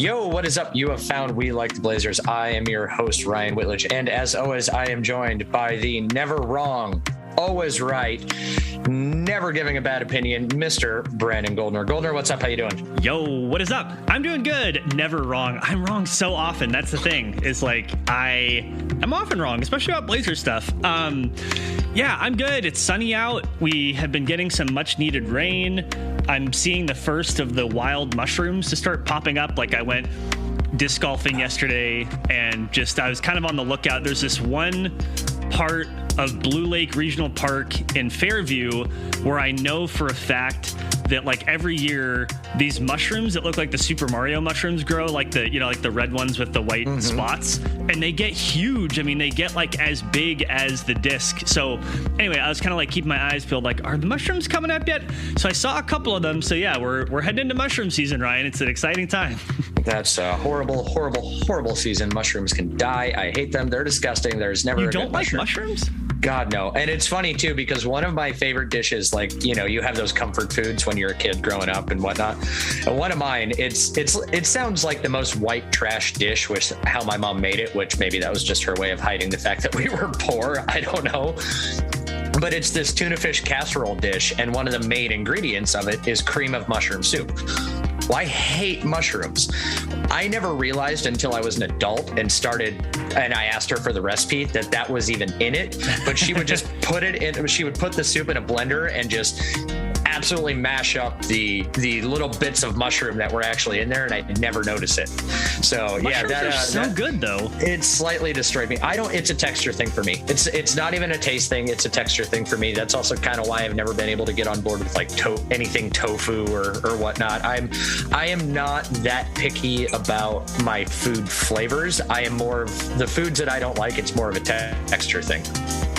Yo, what is up? You have found We Like the Blazers. I am your host, Ryan Whitledge. And as always, I am joined by the never wrong, always right, never giving a bad opinion, Mr. Brandon Goldner. Goldner, what's up? How you doing? Yo, what is up? I'm doing good. Never wrong. I'm wrong so often. That's the thing. Is like I'm often wrong, especially about Blazer stuff. Yeah, I'm good. It's sunny out. We have been getting some much needed rain. I'm seeing the first of the wild mushrooms to start popping up. Like I went disc golfing yesterday and I was kind of on the lookout. There's this one part of Blue Lake Regional Park in Fairview where I know for a fact that like every year these mushrooms that look like the Super Mario mushrooms grow, like the red ones with the white spots, and they get huge. I mean, they get like as big as the disc. So anyway, I was kind of like keeping my eyes peeled, like, are the mushrooms coming up yet? So I saw a couple of them. So yeah, we're heading into mushroom season, Ryan. It's an exciting time. That's a horrible, horrible, horrible season. Mushrooms can die. I hate them. They're disgusting. There's never You don't like mushrooms? God, no. And it's funny, too, because one of my favorite dishes, like, you have those comfort foods when you're a kid growing up and whatnot. And one of mine, it sounds like the most white trash dish, which how my mom made it, which maybe that was just her way of hiding the fact that we were poor. I don't know. But it's this tuna fish casserole dish. And one of the main ingredients of it is cream of mushroom soup. Well, I hate mushrooms. I never realized until I was an adult and I asked her for the recipe that was even in it, but she would just she would put the soup in a blender and just absolutely mash up the little bits of mushroom that were actually in there, and I'd never notice it. So mushrooms are so good though. It slightly destroyed me. It's a texture thing for me. It's not even a taste thing. It's a texture thing for me. That's also kind of why I've never been able to get on board with like anything tofu or whatnot. I am not that picky about my food flavors. I am more of the foods that I don't like. It's more of a texture thing.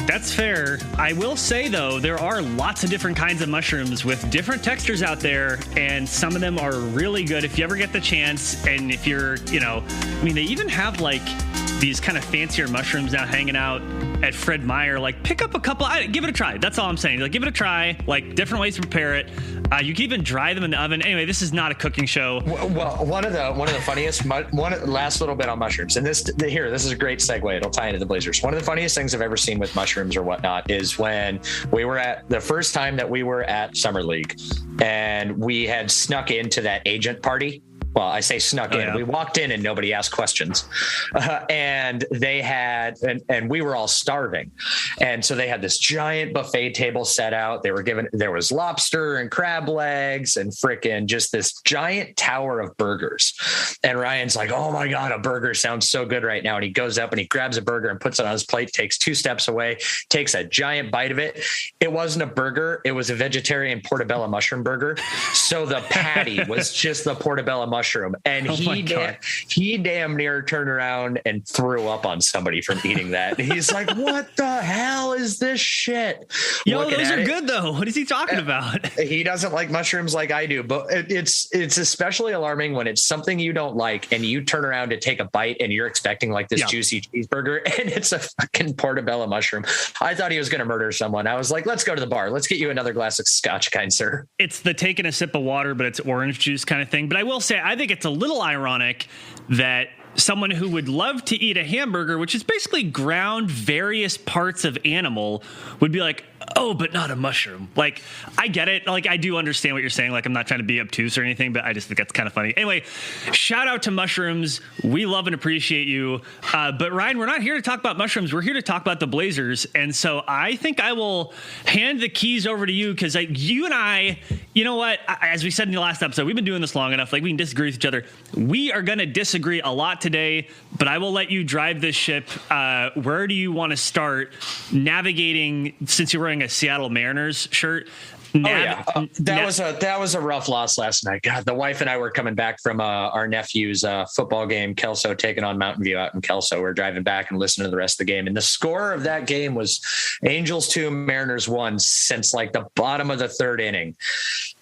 That's fair. I will say, though, there are lots of different kinds of mushrooms with different textures out there, and some of them are really good if you ever get the chance. And if you're, they even have like these kind of fancier mushrooms now hanging out at Fred Meyer. Like, pick up a couple, give it a try. That's all I'm saying. Like, give it a try, like different ways to prepare it. You can even dry them in the oven. Anyway, this is not a cooking show. Well, one of the funniest, last little bit on mushrooms, and this is a great segue. It'll tie into the Blazers. One of the funniest things I've ever seen with mushrooms or whatnot is when we were at the first time that we were at Summer League, and we had snuck into that agent party. Well, I say snuck in. Yeah. We walked in and nobody asked questions. And they had, and we were all starving. And so they had this giant buffet table set out. There was lobster and crab legs and frickin' just this giant tower of burgers. And Ryan's like, oh my God, a burger sounds so good right now. And he goes up and he grabs a burger and puts it on his plate, takes 2 steps away, takes a giant bite of it. It wasn't a burger. It was a vegetarian portobello mushroom burger. So the patty was just the portobello mushroom. And he damn near turned around and threw up on somebody from eating that. He's like, what the hell is this shit? Yo, those are good though. What is he talking about? He doesn't like mushrooms like I do, but it's especially alarming when it's something you don't like and you turn around to take a bite and you're expecting like this juicy cheeseburger and it's a fucking portobello mushroom. I thought he was going to murder someone. I was like, let's go to the bar. Let's get you another glass of scotch, kind sir. It's the taking a sip of water, but it's orange juice kind of thing. But I will say, I think it's a little ironic that someone who would love to eat a hamburger, which is basically ground various parts of animal, would be like, oh, but not a mushroom. Like, I get it. Like, I do understand what you're saying. Like, I'm not trying to be obtuse or anything, but I just think that's kind of funny. Anyway, shout out to mushrooms. We love and appreciate you. But Ryan, we're not here to talk about mushrooms. We're here to talk about the Blazers. And so I think I will hand the keys over to you because you and I, you know what? As we said in the last episode, we've been doing this long enough. Like, we can disagree with each other. We are going to disagree a lot today, but I will let you drive this ship. Where do you want to start navigating, since you're wearing a Seattle Mariners shirt? That was a rough loss last night. God, the wife and I were coming back from our nephew's football game, Kelso taking on Mountain View out in Kelso. We're driving back and listening to the rest of the game. And the score of that game was Angels 2, Mariners 1 since like the bottom of the 3rd inning.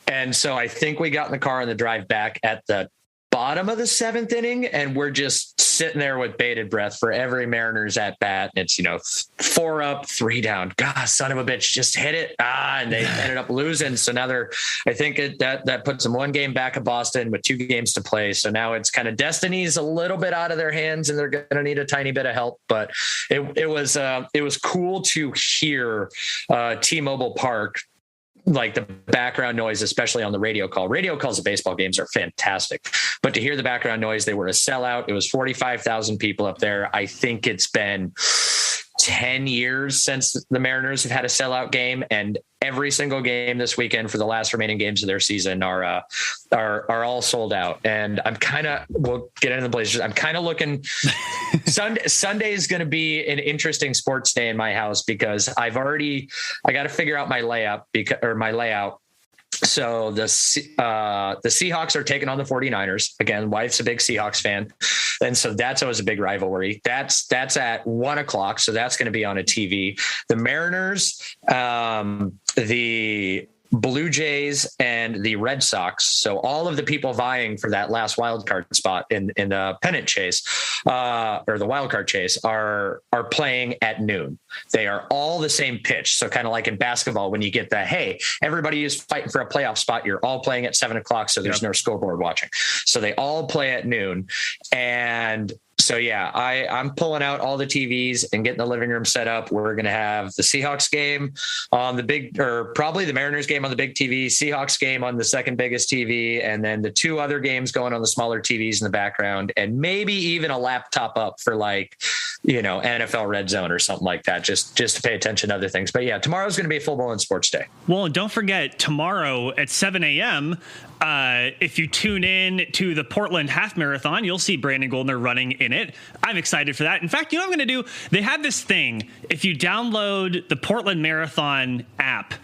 And so I think we got in the car on the drive back at the bottom of the 7th inning, and we're just sitting there with bated breath for every Mariners at bat. And it's, 4 up, 3 down. God, son of a bitch, just hit it. And they ended up losing. So now I think that puts them 1 game back of Boston with 2 games to play. So now it's kind of destiny's a little bit out of their hands, and they're going to need a tiny bit of help. But it was cool to hear T-Mobile Park, like the background noise, especially on the radio call. Radio calls of baseball games are fantastic, but to hear the background noise, they were a sellout. It was 45,000 people up there. I think it's been 10 years since the Mariners have had a sellout game, and every single game this weekend for the last remaining games of their season are all sold out. And we'll get into the Blazers. I'm kind of looking Sunday is going to be an interesting sports day in my house, because I got to figure out my layout. So the Seahawks are taking on the 49ers. Again, wife's a big Seahawks fan. And so that's always a big rivalry. That's at 1:00. So that's going to be on a TV. The Mariners, the Blue Jays, and the Red Sox. So all of the people vying for that last wild card spot in the pennant chase, or the wild card chase, are playing at noon. They are all the same pitch. So kind of like in basketball, when you get hey, everybody is fighting for a playoff spot, you're all playing at 7:00. So there's no scoreboard watching. So they all play at noon. And so, yeah, I'm pulling out all the TVs and getting the living room set up. We're going to have the Seahawks game on probably the Mariners game on the big TV, Seahawks game on the second biggest TV, and then the 2 other games going on the smaller TVs in the background, and maybe even a laptop up for NFL Red Zone or something like that, just to pay attention to other things. But yeah, tomorrow's going to be a full-blown sports day. Well, and don't forget, tomorrow at 7 a.m., if you tune in to the Portland Half Marathon, you'll see Brandon Goldner running in it. I'm excited for that. In fact, you know what I'm going to do? They have this thing. If you download the Portland Marathon app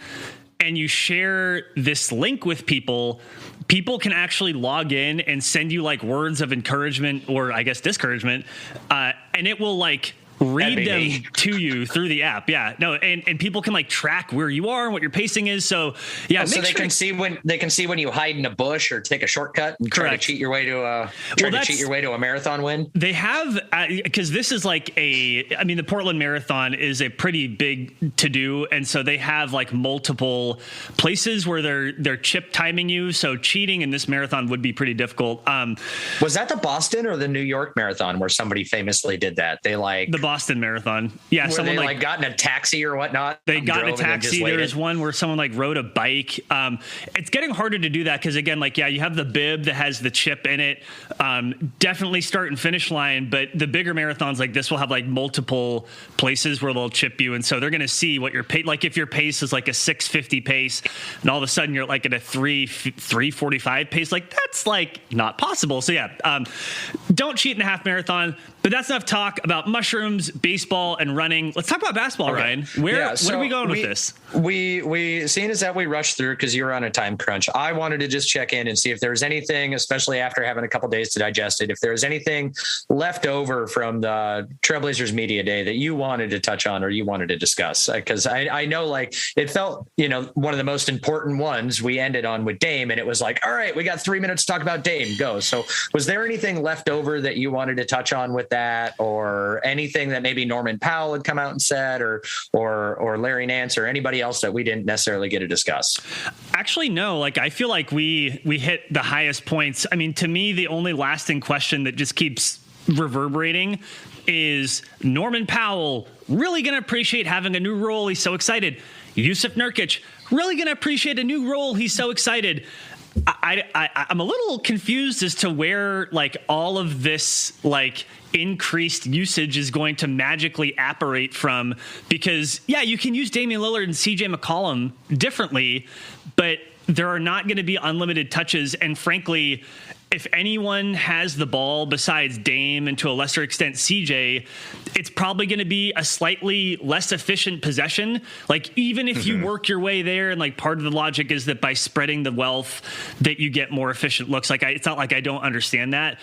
and you share this link with people can actually log in and send you words of encouragement, or I guess discouragement, and it will read them to you through the app. Yeah, no. And people can track where you are and what your pacing is. So yeah, so they can see when you hide in a bush or take a shortcut and try to cheat your way to a marathon win. They have, because this is the Portland Marathon is a pretty big to do. And so they have multiple places where they're chip timing you. So cheating in this marathon would be pretty difficult. Was that the Boston or the New York Marathon where somebody famously did that? They the Boston Marathon. Yeah. Where someone they got in a taxi or whatnot. They got in a taxi. There was one where someone rode a bike. It's getting harder to do that because again, you have the bib that has the chip in it. Definitely start and finish line, but the bigger marathons like this will have multiple places where they'll chip you. And so they're going to see what your pace, if your pace is a 6:50 pace and all of a sudden you're at a 3:45 pace, that's not possible. So yeah, don't cheat in a half marathon. But that's enough talk about mushrooms, baseball, and running. Let's talk about basketball, okay. Ryan. Where are we going with this? We seeing as that we rushed through because you were on a time crunch, I wanted to just check in and see if there was anything, especially after having a couple days to digest it, if there was anything left over from the Trailblazers Media Day that you wanted to touch on or you wanted to discuss. Because I know it felt, one of the most important ones we ended on with Dame, and it was all right, we got 3 minutes to talk about Dame. Go. So was there anything left over that you wanted to touch on with that, or anything that maybe Norman Powell had come out and said, or Larry Nance or anybody else that we didn't necessarily get to discuss? Actually, no. I feel we hit the highest points. I mean, to me, the only lasting question that just keeps reverberating is Norman Powell really going to appreciate having a new role? He's so excited. Yusuf Nurkic really going to appreciate a new role? He's so excited. I'm a little confused as to where all of this increased usage is going to magically apparate from, because yeah, you can use Damian Lillard and CJ McCollum differently, but there are not going to be unlimited touches. And frankly, if anyone has the ball besides Dame and to a lesser extent CJ, it's probably going to be a slightly less efficient possession. Even if you work your way there, and part of the logic is that by spreading the wealth that you get more efficient looks. It's not I don't understand that.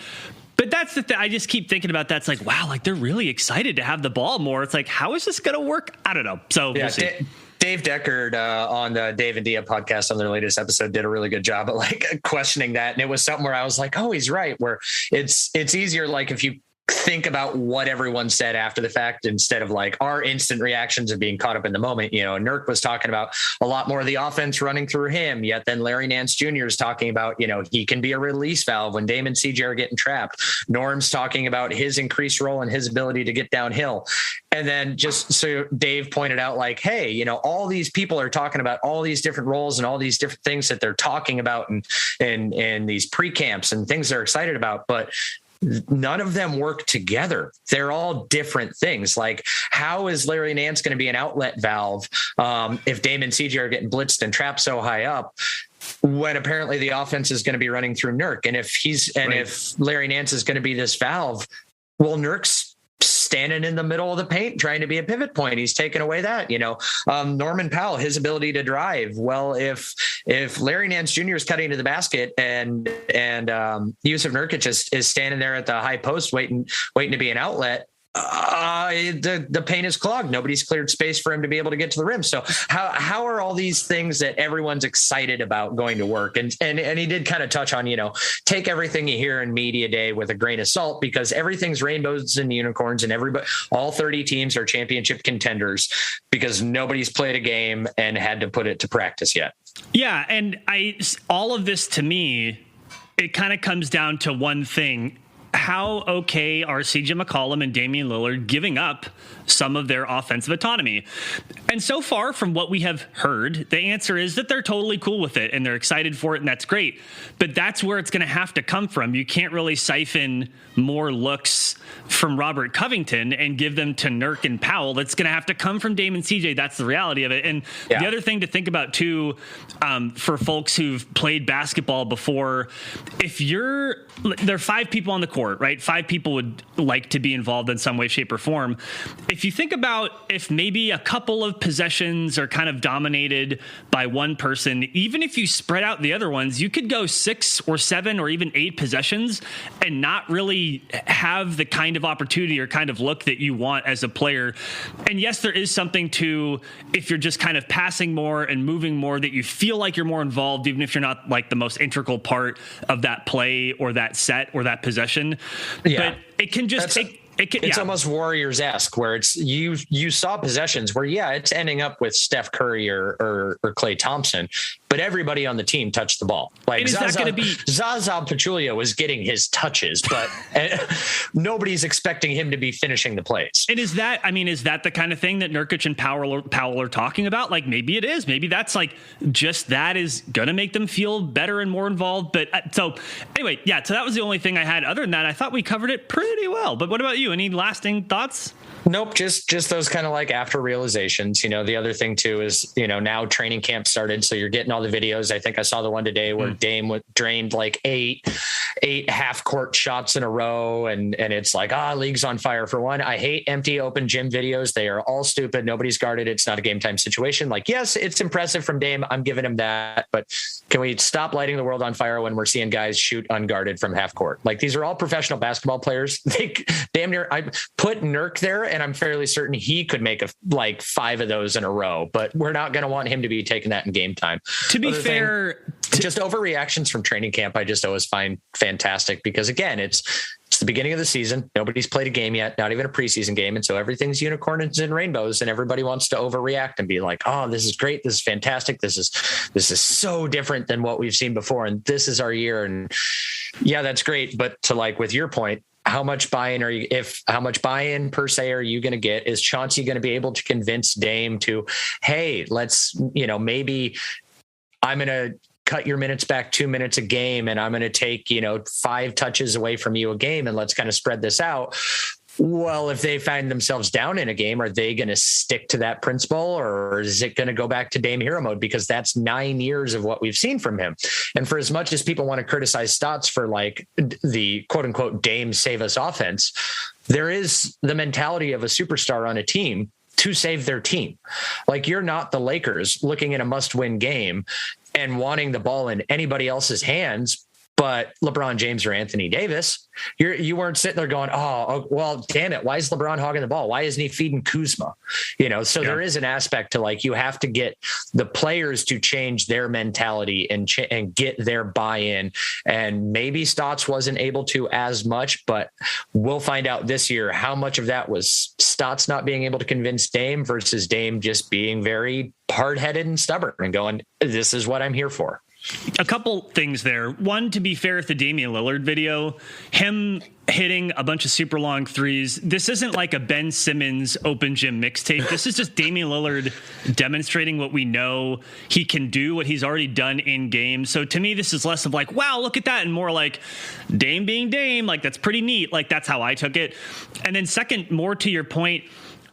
But that's the thing. I just keep thinking about that. It's wow, they're really excited to have the ball more. It's how is this going to work? I don't know. So yeah, we'll see. Dave Deckard on the Dave and Dia podcast on their latest episode did a really good job at like questioning that. And it was something where I was like, oh, he's right. Where it's easier, like if you think about what everyone said after the fact instead of like our instant reactions of being caught up in the moment. You know, Nurk was talking about a lot more of the offense running through him, yet then Larry Nance Jr. is talking about, you know, he can be a release valve when Dame and CJ are getting trapped. Norm's talking about his increased role and his ability to get downhill. And then just so Dave pointed out, like, hey, you know, all these people are talking about all these different roles and all these different things that they're talking about and these pre-camps and things they're excited about, but none of them work together. They're all different things. Like, how is Larry Nance going to be an outlet valve if Dame and CJ are getting blitzed and trapped so high up, when apparently the offense is going to be running through Nurk? And if Larry Nance is going to be this valve, well, Nurk's standing in the middle of the paint trying to be a pivot point. He's taken away that, you know. Norman Powell, his ability to drive. Well, if Larry Nance Jr. is cutting to the basket and Yusuf Nurkic is standing there at the high post waiting to be an outlet, the paint is clogged. Nobody's cleared space for him to be able to get to the rim. So how are all these things that everyone's excited about going to work? And he did kind of touch on, you know, take everything you hear in media day with a grain of salt, because everything's rainbows and unicorns, and all 30 teams are championship contenders because nobody's played a game and had to put it to practice yet. Yeah. And all of this, to me, it kind of comes down to one thing. How okay are CJ McCollum and Damian Lillard giving up some of their offensive autonomy? And so far from what we have heard, the answer is that they're totally cool with it and they're excited for it, and that's great. But that's where it's going to have to come from. You can't really siphon more looks from Robert Covington and give them to Nurk and Powell. That's going to have to come from Dame and CJ. That's the reality of it. And the other thing to think about too, for folks who've played basketball before, there are 5 people on the court, right? 5 people would like to be involved in some way, shape, or form. If you think about if maybe a couple of possessions are kind of dominated by one person, even if you spread out the other ones, you could go 6 or 7 or even 8 possessions and not really have the kind of opportunity or kind of look that you want as a player. And yes, there is something to, if you're just kind of passing more and moving more, that you feel like you're more involved, even if you're not like the most integral part of that play or that set or that possession. Yeah. But it can just It's almost Warriors-esque, where it's you saw possessions where, it's ending up with Steph Curry or Klay Thompson, but everybody on the team touched the ball. Like Zaza Pachulia was getting his touches, but nobody's expecting him to be finishing the plays. And is that the kind of thing that Nurkic and Powell are talking about? Like, maybe it is. Maybe that's like just that is going to make them feel better and more involved. But so anyway, so that was the only thing I had. Other than that, I thought we covered it pretty well. But what about you? Any lasting thoughts? Nope. Just those kind of like after realizations. You know, the other thing too is, you know, now training camp started. So you're getting all the videos. I think I saw the one today where Dame drained like eight half court shots in a row. And it's like, league's on fire. For one, I hate empty open gym videos. They are all stupid. Nobody's guarded. It's not a game time situation. Like, yes, it's impressive from Dame. I'm giving him that. But can we stop lighting the world on fire when we're seeing guys shoot unguarded from half court? Like, these are all professional basketball players. They damn near, I put Nurk there, and I'm fairly certain he could make 5 of those in a row, but we're not going to want him to be taking that in game time. To be fair, just overreactions from training camp, I just always find fantastic, because again, it's the beginning of the season. Nobody's played a game yet, not even a preseason game. And so everything's unicorns and rainbows, and everybody wants to overreact and be like, oh, this is great. This is fantastic. This is so different than what we've seen before. And this is our year. And that's great. But to like, with your point, how much buy-in per se are you going to get? Is Chauncey going to be able to convince Dame to, hey, let's, maybe I'm going to cut your minutes back 2 minutes a game, and I'm going to take, 5 touches away from you a game, and let's kind of spread this out. Well, if they find themselves down in a game, are they going to stick to that principle, or is it going to go back to Dame hero mode? Because that's 9 years of what we've seen from him. And for as much as people want to criticize Stotts for like the quote unquote Dame save us offense, there is the mentality of a superstar on a team to save their team. Like, you're not the Lakers looking at a must-win game and wanting the ball in anybody else's hands But LeBron James or Anthony Davis, you weren't sitting there going, oh, well, damn it. Why is LeBron hogging the ball? Why isn't he feeding Kuzma? So there is an aspect to like, you have to get the players to change their mentality and get their buy-in. And maybe Stotts wasn't able to as much, but we'll find out this year how much of that was Stotts not being able to convince Dame versus Dame just being very hard-headed and stubborn and going, this is what I'm here for. A couple things there. One, to be fair, with the Damian Lillard video, him hitting a bunch of super long threes. This isn't like a Ben Simmons open gym mixtape. This is just Damian Lillard demonstrating what we know he can do, what he's already done in games. So to me, this is less of like, wow, look at that, and more like Dame being Dame. Like, that's pretty neat. Like, that's how I took it. And then second, more to your point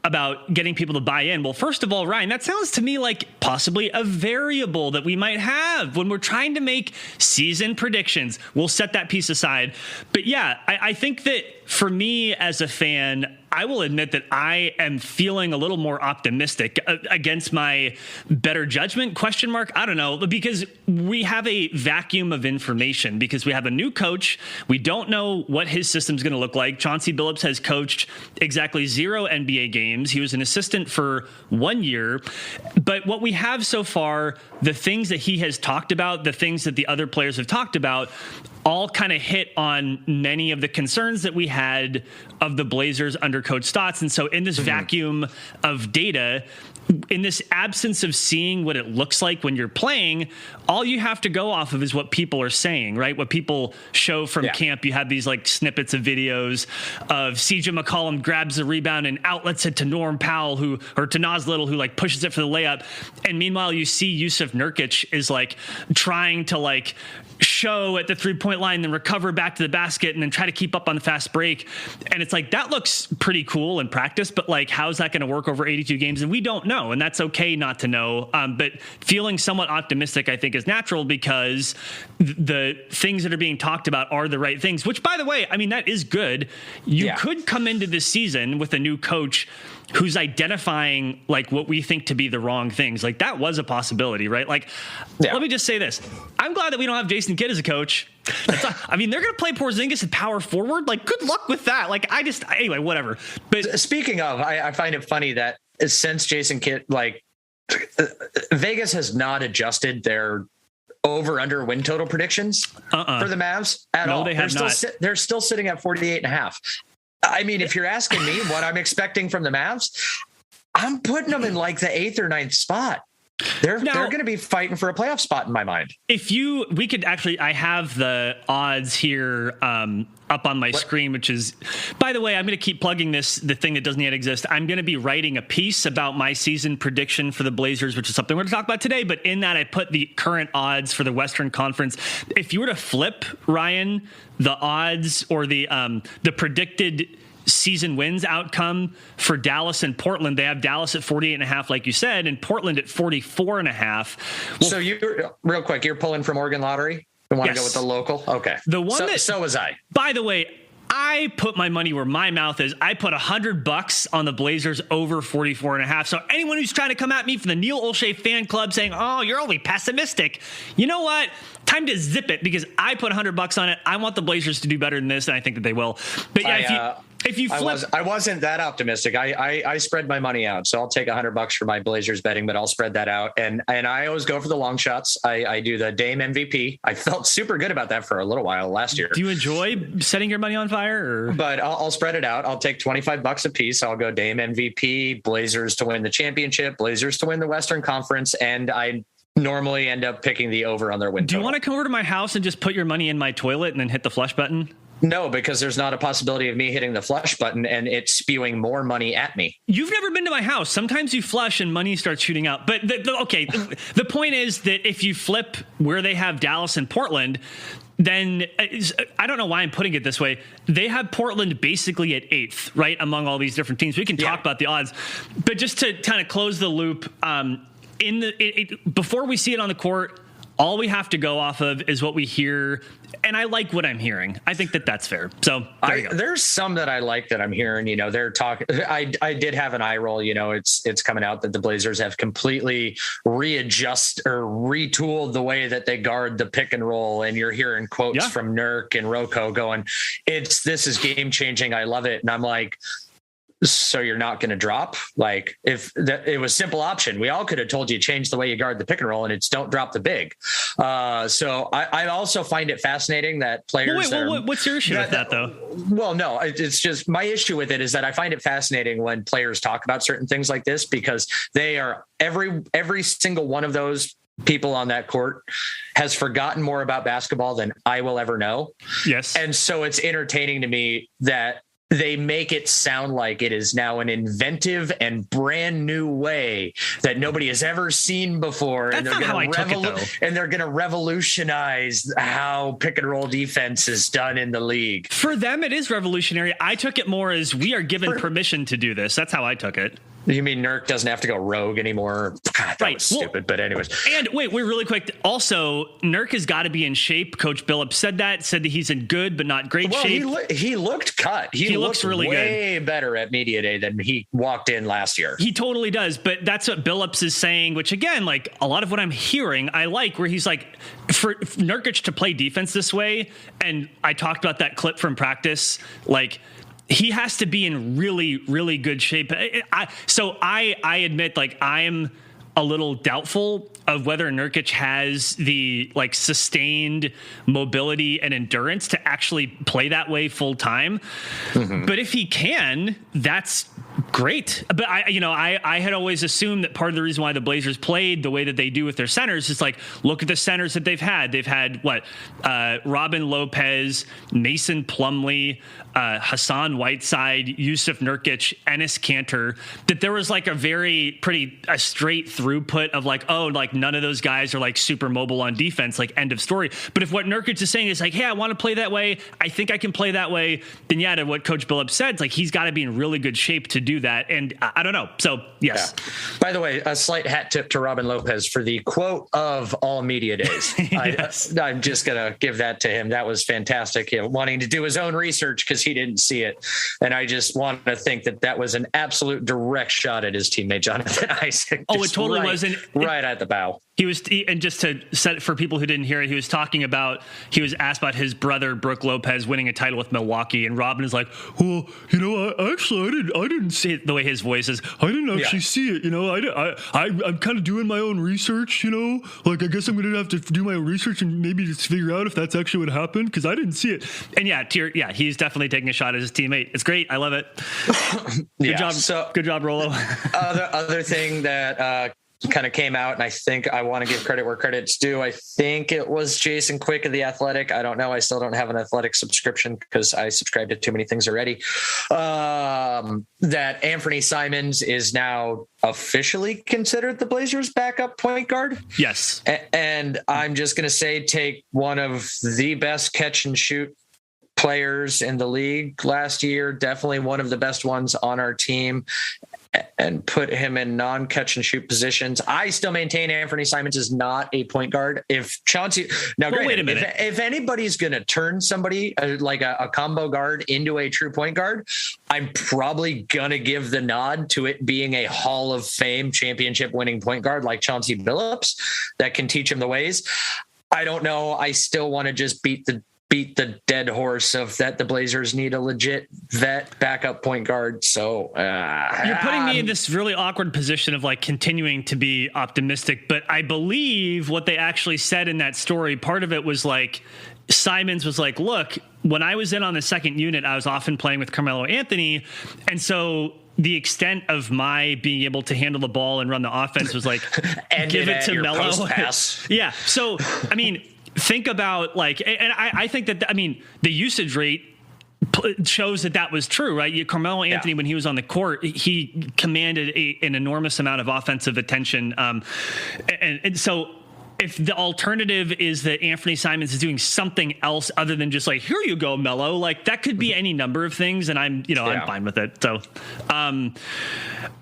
about getting people to buy in. Well, first of all, Ryan, that sounds to me like possibly a variable that we might have when we're trying to make season predictions. We'll set that piece aside. But yeah, I think that for me as a fan, I will admit that I am feeling a little more optimistic against my better judgment, ? I don't know, because we have a vacuum of information because we have a new coach. We don't know what his system's going to look like. Chauncey Billups has coached exactly 0 NBA games. He was an assistant for 1 year. But what we have so far, the things that he has talked about, the things that the other players have talked about, all kind of hit on many of the concerns that we had of the Blazers under Coach Stotts. And so in this vacuum of data, in this absence of seeing what it looks like when you're playing, all you have to go off of is what people are saying, right? What people show from camp. You have these like snippets of videos of CJ McCollum grabs the rebound and outlets it to Norm Powell or to Nas Little, who like pushes it for the layup. And meanwhile, you see Yusuf Nurkic is like trying to like show at the 3-point line, then recover back to the basket and then try to keep up on the fast break. And it's like, that looks pretty cool in practice, but like, how's that going to work over 82 games? And we don't know. And that's okay not to know. But feeling somewhat optimistic, I think, is natural because the things that are being talked about are the right things, which, by the way, I mean, that is good. You could come into this season with a new coach who's identifying like what we think to be the wrong things. Like, that was a possibility, right? Like, let me just say this. I'm glad that we don't have Jason Kidd as a coach. I mean, they're going to play Porzingis at power forward. Like, good luck with that. Like, anyway, whatever. But speaking of, I find it funny that since Jason Kidd, like, Vegas has not adjusted their over-under win total predictions for the Mavs at all. They have not. They're still sitting at 48.5. I mean, if you're asking me what I'm expecting from the Mavs, I'm putting them in like the 8th or 9th spot. They're going to be fighting for a playoff spot in my mind. We could actually, I have the odds here up on my screen, which is, by the way, I'm going to keep plugging the thing that doesn't yet exist. I'm going to be writing a piece about my season prediction for the Blazers, which is something we're going to talk about today. But in that, I put the current odds for the Western Conference. If you were to flip, Ryan, the odds or the predicted season wins outcome for Dallas and Portland, they have Dallas at 48.5, like you said, and Portland at 44.5. Well, so you're real quick, you're pulling from Oregon Lottery? You want to go with the local? Okay. So was I. By the way, I put my money where my mouth is. I put $100 on the Blazers over 44.5. So anyone who's trying to come at me from the Neil Olshey fan club saying, oh, you're only pessimistic, you know what? Time to zip it, because I put $100 on it. I want the Blazers to do better than this, and I think that they will. But yeah, if you flip, I wasn't that optimistic. I spread my money out, so I'll take $100 for my Blazers betting, but I'll spread that out. And I always go for the long shots. I do the Dame MVP. I felt super good about that for a little while last year. Do you enjoy setting your money on fire? But I'll spread it out. I'll take $25 a piece. I'll go Dame MVP, Blazers to win the championship, Blazers to win the Western Conference, and I normally end up picking the over on their win total. Do you want to come over to my house and just put your money in my toilet and then hit the flush button? No, because there's not a possibility of me hitting the flush button and it spewing more money at me. You've never been to my house. Sometimes you flush and money starts shooting out. But the point is that if you flip where they have Dallas and Portland, then I don't know why I'm putting it this way. They have Portland basically at 8th, right? Among all these different teams. We can talk about the odds, but just to kind of close the loop, before we see it on the court, all we have to go off of is what we hear, and I like what I'm hearing. I think that that's fair. So there's some that I like that I'm hearing. They're talking. I did have an eye roll. It's coming out that the Blazers have completely retooled the way that they guard the pick and roll, and you're hearing quotes from Nurk and Rocco going, "This is game changing. I love it." And I'm like, so you're not going to drop? Like, if it was simple option, we all could have told you change the way you guard the pick and roll, and it's don't drop the big. So I also find it fascinating that players. What's your issue with that though? Well, no, it's just my issue with it is that I find it fascinating when players talk about certain things like this, because they are every single one of those people on that court has forgotten more about basketball than I will ever know. Yes. And so it's entertaining to me that they make it sound like it is now an inventive and brand new way that nobody has ever seen before. That's not how I took it, though. And they're going to revolutionize how pick and roll defense is done in the league. For them, it is revolutionary. I took it more as we are given permission to do this. That's how I took it. You mean Nurk doesn't have to go rogue anymore? God, that was stupid, but anyways. And wait, really quick. Also, Nurk has got to be in shape. Coach Billups said that he's in good but not great shape. He looked cut. He looks really way better at Media Day than he walked in last year. He totally does, but that's what Billups is saying, which again, like a lot of what I'm hearing, I like, where he's like, for Nurkic to play defense this way, and I talked about that clip from practice, like, he has to be in really, really good shape. I admit, like, I'm a little doubtful of whether Nurkic has the like sustained mobility and endurance to actually play that way full time. Mm-hmm. But if he can, that's great. But I had always assumed that part of the reason why the Blazers played the way that they do with their centers is like, look at the centers that they've had. They've had Robin Lopez, Mason Plumlee, Hassan Whiteside, Yusuf Nurkic, Enes Kanter, that there was like a straight throughput of like, oh, like none of those guys are like super mobile on defense, like end of story. But if what Nurkic is saying is like, hey, I want to play that way, I think I can play that way, then yeah, to what Coach Billups said, it's like he's got to be in really good shape to do that. And I don't know. So yes. Yeah. By the way, a slight hat tip to Robin Lopez for the quote of all media days. Yes. I'm just going to give that to him. That was fantastic. Wanting to do his own research because he didn't see it. And I just want to think that was an absolute direct shot at his teammate, Jonathan Isaac. Oh, it totally was. Right at the bow. And just to set it for people who didn't hear it, he was asked about his brother, Brook Lopez, winning a title with Milwaukee. And Robin is like, well, I didn't see it the way his voice is. I didn't actually see it. I'm kind of doing my own research, like, I guess I'm going to have to do my own research and maybe just figure out if that's actually what happened, because I didn't see it. And he's definitely taking a shot at his teammate. It's great. I love it. Good job. Good job, Rolo. Other thing that, kind of came out, and I think I want to give credit where credit's due. I think it was Jason Quick of The Athletic. I don't know. I still don't have an Athletic subscription because I subscribe to too many things already. That Anthony Simons is now officially considered the Blazers' backup point guard. Yes. And I'm just going to say, take one of the best catch and shoot players in the league last year, definitely one of the best ones on our team, and put him in non-catch and shoot positions. I still maintain Anthony Simons is not a point guard. If Chauncey, wait a minute. If anybody's going to turn somebody like a combo guard into a true point guard, I'm probably going to give the nod to it being a Hall of Fame championship winning point guard like Chauncey Billups that can teach him the ways. I don't know. I still want to just beat the dead horse of that the Blazers need a legit vet backup point guard. So you're putting me in this really awkward position of like continuing to be optimistic, but I believe what they actually said in that story, part of it was like Simons was like, look, when I was in on the second unit, I was often playing with Carmelo Anthony. And so the extent of my being able to handle the ball and run the offense was like, give it to Melo. Yeah. So, I mean, think about like, and I think that, I mean, the usage rate shows that was true, right? Carmelo Anthony, when he was on the court, he commanded an enormous amount of offensive attention. And so if the alternative is that Anthony Simons is doing something else other than just like, here you go, Melo, like that could be any number of things. And I'm fine with it. So,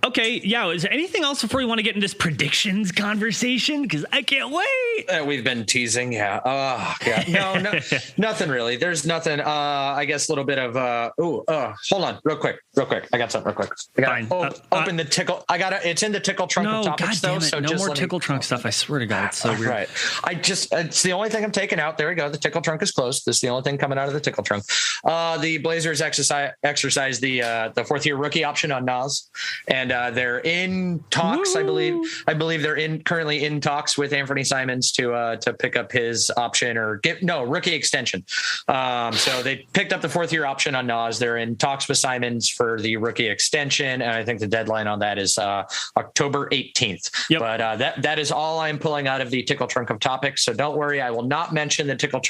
okay. Yeah. Is there anything else before we want to get in this predictions conversation? Cause I can't wait. We've been teasing. Yeah. Oh yeah. No, nothing really. There's nothing. I guess a little bit of, hold on real quick. I got something real quick. I got open the tickle. it's in the tickle trunk of topics though. So no more tickle trunk stuff. I swear to God. It's so weird. Right. It's the only thing I'm taking out. There we go. The tickle trunk is closed. This is the only thing coming out of the tickle trunk. The Blazers exercise the fourth year rookie option on Nas, and they're in talks. Woo! I believe they're currently in talks with Anthony Simons to pick up his option or rookie extension. So they picked up the fourth year option on Nas. They're in talks with Simons for the rookie extension, and I think the deadline on that is October 18th. Yep. But that is all I'm pulling out of the tickle trunk of topics. So don't worry, I will not mention the tickle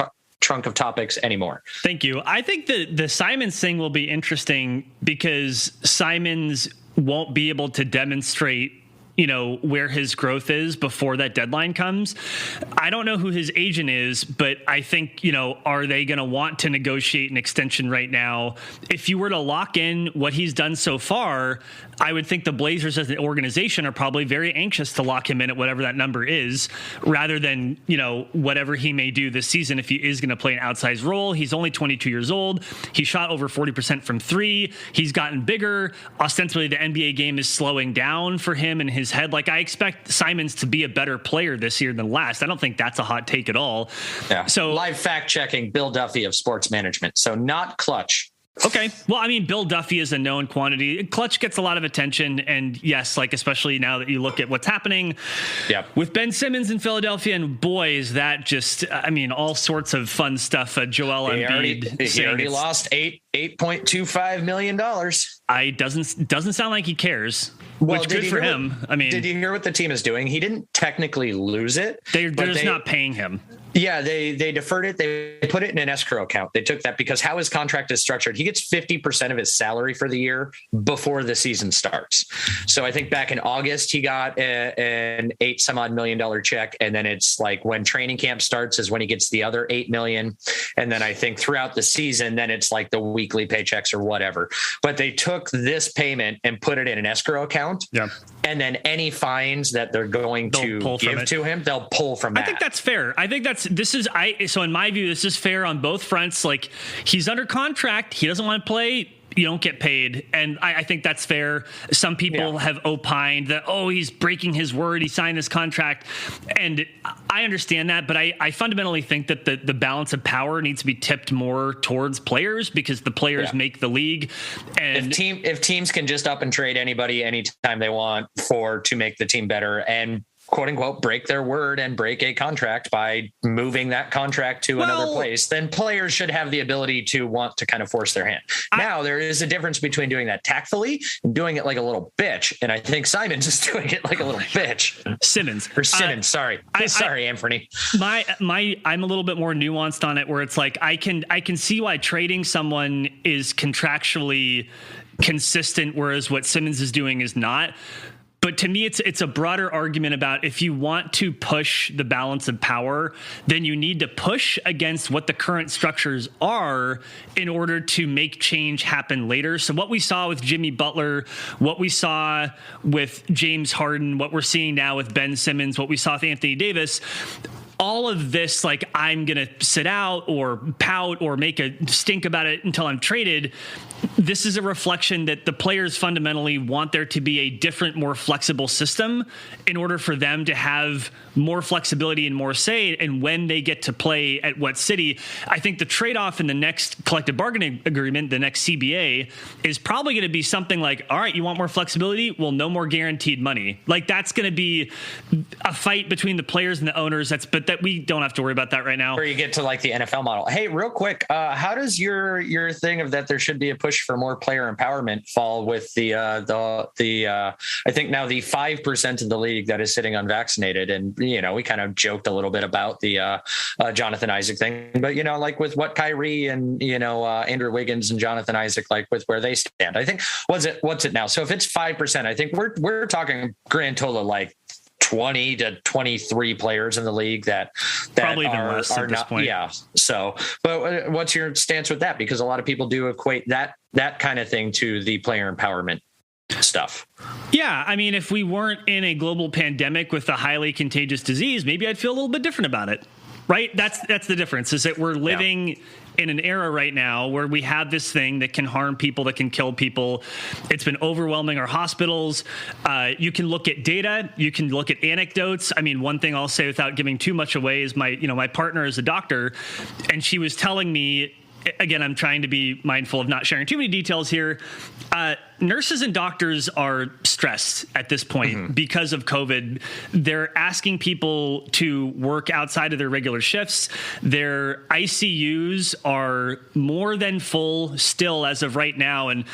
trunk of topics anymore. Thank you. I think the Simons thing will be interesting because Simons won't be able to demonstrate where his growth is before that deadline comes. I don't know who his agent is, but I think, are they going to want to negotiate an extension right now? If you were to lock in what he's done so far, I would think the Blazers as an organization are probably very anxious to lock him in at whatever that number is, rather than, whatever he may do this season. If he is going to play an outsized role, he's only 22 years old. He shot over 40% from three. He's gotten bigger. Ostensibly, the NBA game is slowing down for him and his head. Like, I expect Simons to be a better player this year than last. I don't think that's a hot take at all. Yeah. So live fact checking, Bill Duffy of Sports Management. So not Clutch. Okay. Well, I mean, Bill Duffy is a known quantity. Clutch gets a lot of attention. And yes, especially now that you look at what's happening with Ben Simmons in Philadelphia, and boy, is that just, all sorts of fun stuff. Joel Embiid. He already lost $8.25 million. Doesn't sound like he cares. Well, which good for him. Did you hear what the team is doing? He didn't technically lose it. They're just not paying him. Yeah, they deferred it. They put it in an escrow account. They took that because how his contract is structured, he gets 50% of his salary for the year before the season starts. So I think back in August, he got an $8 million check. And then it's like when training camp starts is when he gets the other $8 million. And then I think throughout the season, then it's like the weekly paychecks or whatever. But they took this payment and put it in an escrow account. Yeah. And then any fines that they're going to give to him, they'll pull from that. I think that's fair. I think so in my view, this is fair on both fronts. Like, he's under contract. He doesn't want to play. You don't get paid. And I think that's fair. Some people have opined that, he's breaking his word. He signed this contract. And I understand that. But I fundamentally think that the balance of power needs to be tipped more towards players, because the players make the league. And if teams can just up and trade anybody anytime they want to make the team better and quote unquote break their word and break a contract by moving that contract to another place, then players should have the ability to want to kind of force their hand. Now there is a difference between doing that tactfully and doing it like a little bitch. And I think Simons is doing it like a little bitch. Simmons, sorry, Anthony. I'm a little bit more nuanced on it, where it's like, I can see why trading someone is contractually consistent, whereas what Simmons is doing is not. But to me, it's a broader argument about, if you want to push the balance of power, then you need to push against what the current structures are in order to make change happen later. So what we saw with Jimmy Butler, what we saw with James Harden, what we're seeing now with Ben Simmons, what we saw with Anthony Davis, all of this, like, I'm going to sit out or pout or make a stink about it until I'm traded. This is a reflection that the players fundamentally want there to be a different, more flexible system in order for them to have more flexibility and more say in when they get to play at what city. I think the trade-off in the next collective bargaining agreement, the next CBA, is probably going to be something like, all right, you want more flexibility? Well, no more guaranteed money. Like, that's going to be a fight between the players and the owners. But that we don't have to worry about that right now. Where you get to like the NFL model. Hey, real quick, how does your thing of that there should be a push for more player empowerment fall with the I think now the 5% of the league that is sitting unvaccinated? And we kind of joked a little bit about the Jonathan Isaac thing, but like with what Kyrie and Andrew Wiggins and Jonathan Isaac, like with where they stand, I think what's it now? So if it's 5%, I think we're talking grand total like 20 to 23 players in the league that probably even less at this point. Yeah. So, but what's your stance with that? Because a lot of people do equate that kind of thing to the player empowerment stuff. Yeah, I mean, if we weren't in a global pandemic with a highly contagious disease, maybe I'd feel a little bit different about it. Right? That's the difference, is that we're living in an era right now where we have this thing that can harm people, that can kill people. It's been overwhelming our hospitals. You can look at data. You can look at anecdotes. I mean, one thing I'll say without giving too much away is my partner is a doctor, and she was telling me, again, I'm trying to be mindful of not sharing too many details here. Nurses and doctors are stressed at this point because of COVID. They're asking people to work outside of their regular shifts. Their ICUs are more than full still as of right now. And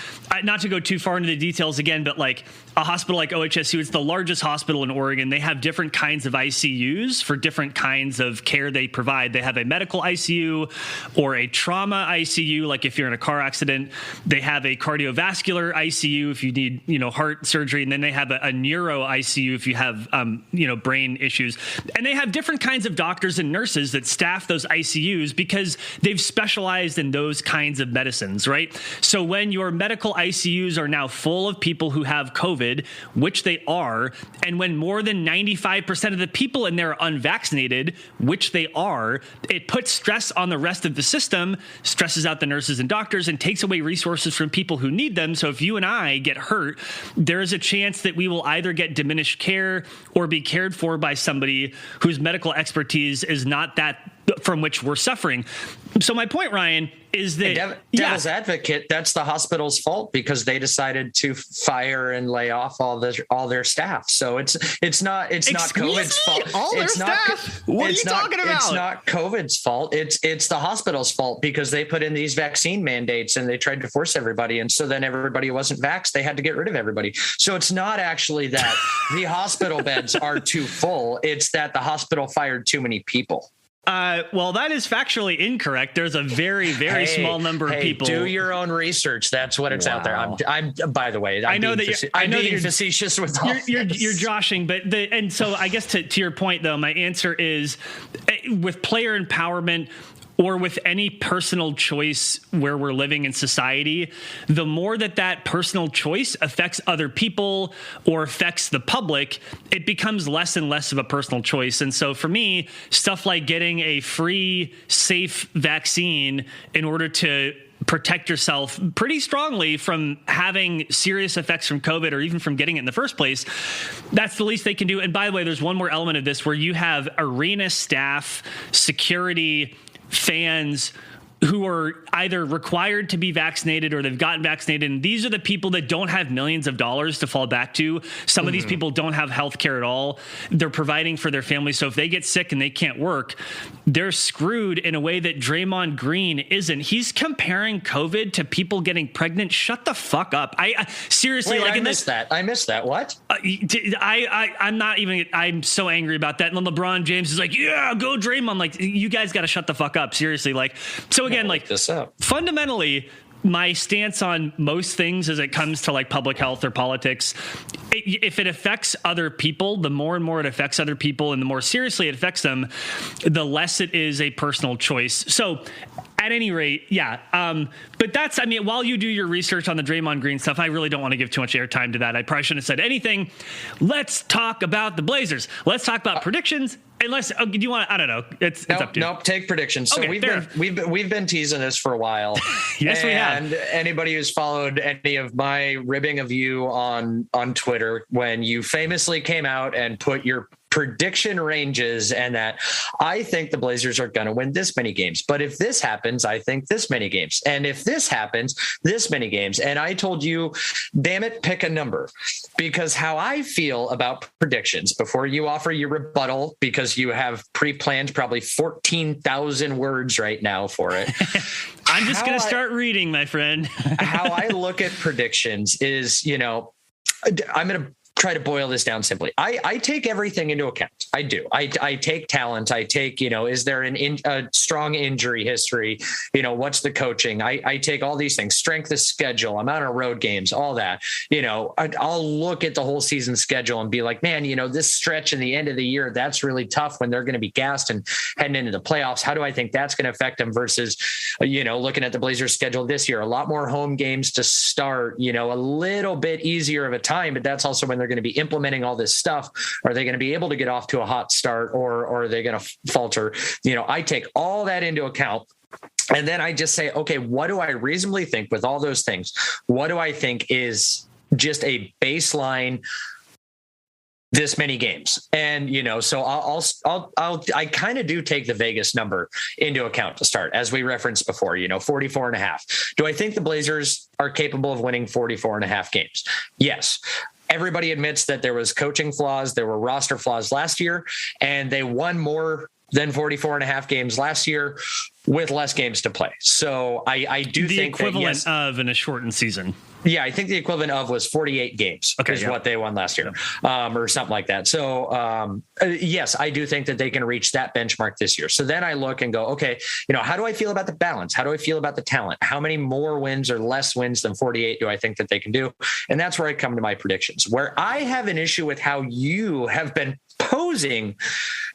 not to go too far into the details again, but like a hospital like OHSU, it's the largest hospital in Oregon. They have different kinds of ICUs for different kinds of care they provide. They have a medical ICU or a trauma ICU, like if you're in a car accident. They have a cardiovascular ICU if you need, heart surgery. And then they have a neuro ICU if you have, brain issues. And they have different kinds of doctors and nurses that staff those ICUs because they've specialized in those kinds of medicines, right? So when your medical ICUs are now full of people who have COVID, which they are, and when more than 95% of the people in there are unvaccinated, which they are, it puts stress on the rest of the system, stresses out the nurses and doctors, and takes away resources from people who need them. So if you and I get hurt, there is a chance that we will either get diminished care or be cared for by somebody whose medical expertise is not that from which we're suffering. So my point, Ryan, is that devil's advocate, that's the hospital's fault because they decided to fire and lay off all their staff. So it's not COVID's fault. All their staff? What are you talking about? It's not COVID's fault. It's the hospital's fault because they put in these vaccine mandates and they tried to force everybody. And so then everybody who wasn't vaxxed, they had to get rid of everybody. So it's not actually that the hospital beds are too full. It's that the hospital fired too many people. Well, that is factually incorrect. There's a very, very small number of people. Do your own research. That's what it's out there. I'm. By the way, I'm being facetious with all you're joshing, but and so I guess to your point though, my answer is with player empowerment, or with any personal choice where we're living in society, the more that personal choice affects other people or affects the public, it becomes less and less of a personal choice. And so for me, stuff like getting a free, safe vaccine in order to protect yourself pretty strongly from having serious effects from COVID or even from getting it in the first place, that's the least they can do. And by the way, there's one more element of this where you have arena staff, security, fans who are either required to be vaccinated or they've gotten vaccinated. And these are the people that don't have millions of dollars to fall back to. Some of these people don't have health care at all. They're providing for their families. So if they get sick and they can't work, they're screwed in a way that Draymond Green isn't. He's comparing COVID to people getting pregnant. Shut the fuck up. I seriously, I missed that. What? I'm not even, I'm so angry about that. And then LeBron James is like, yeah, go Draymond. Like, you guys got to shut the fuck up. Seriously. So again, fundamentally, my stance on most things as it comes to like public health or politics, if it affects other people, the more and more it affects other people and the more seriously it affects them, the less it is a personal choice. So at any rate, yeah. But that's, while you do your research on the Draymond Green stuff, I really don't want to give too much airtime to that. I probably shouldn't have said anything. Let's talk about the Blazers. Let's talk about predictions. Unless do you want to, I don't know. It's up to you. Nope, take predictions. So okay, we've been teasing this for a while. Yes, we have. And anybody who's followed any of my ribbing of you on Twitter when you famously came out and put your prediction ranges and that I think the Blazers are going to win this many games. But if this happens, I think this many games. And if this happens, this many games. And I told you, damn it, pick a number. Because how I feel about predictions before you offer your rebuttal, because you have pre-planned probably 14,000 words right now for it. I'm just going to start reading, my friend. How I look at predictions is, I'm going to try to boil this down simply. I take everything into account. I do. I take talent. I take, is there a strong injury history? What's the coaching? I take all these things, strength of schedule, amount of road games, all that. I'll look at the whole season schedule and be like, man, this stretch in the end of the year, that's really tough when they're going to be gassed and heading into the playoffs. How do I think that's going to affect them versus, looking at the Blazers schedule this year, a lot more home games to start, a little bit easier of a time, but that's also when they're going to be implementing all this stuff. Are they going to be able to get off to a hot start, or are they going to falter? I take all that into account. And then I just say, okay, what do I reasonably think with all those things? What do I think is just a baseline this many games? And, so I kind of do take the Vegas number into account to start, as we referenced before, 44.5. Do I think the Blazers are capable of winning 44.5 games? Yes. Everybody admits that there was coaching flaws, there were roster flaws last year, and they won more than 44.5 games last year with less games to play. So I do think the equivalent that, yes, of in a shortened season. Yeah, I think the equivalent of was 48 games is what they won last year, or something like that. So, yes, I do think that they can reach that benchmark this year. So then I look and go, okay, how do I feel about the balance? How do I feel about the talent? How many more wins or less wins than 48 do I think that they can do? And that's where I come to my predictions. Where I have an issue with how you have been posing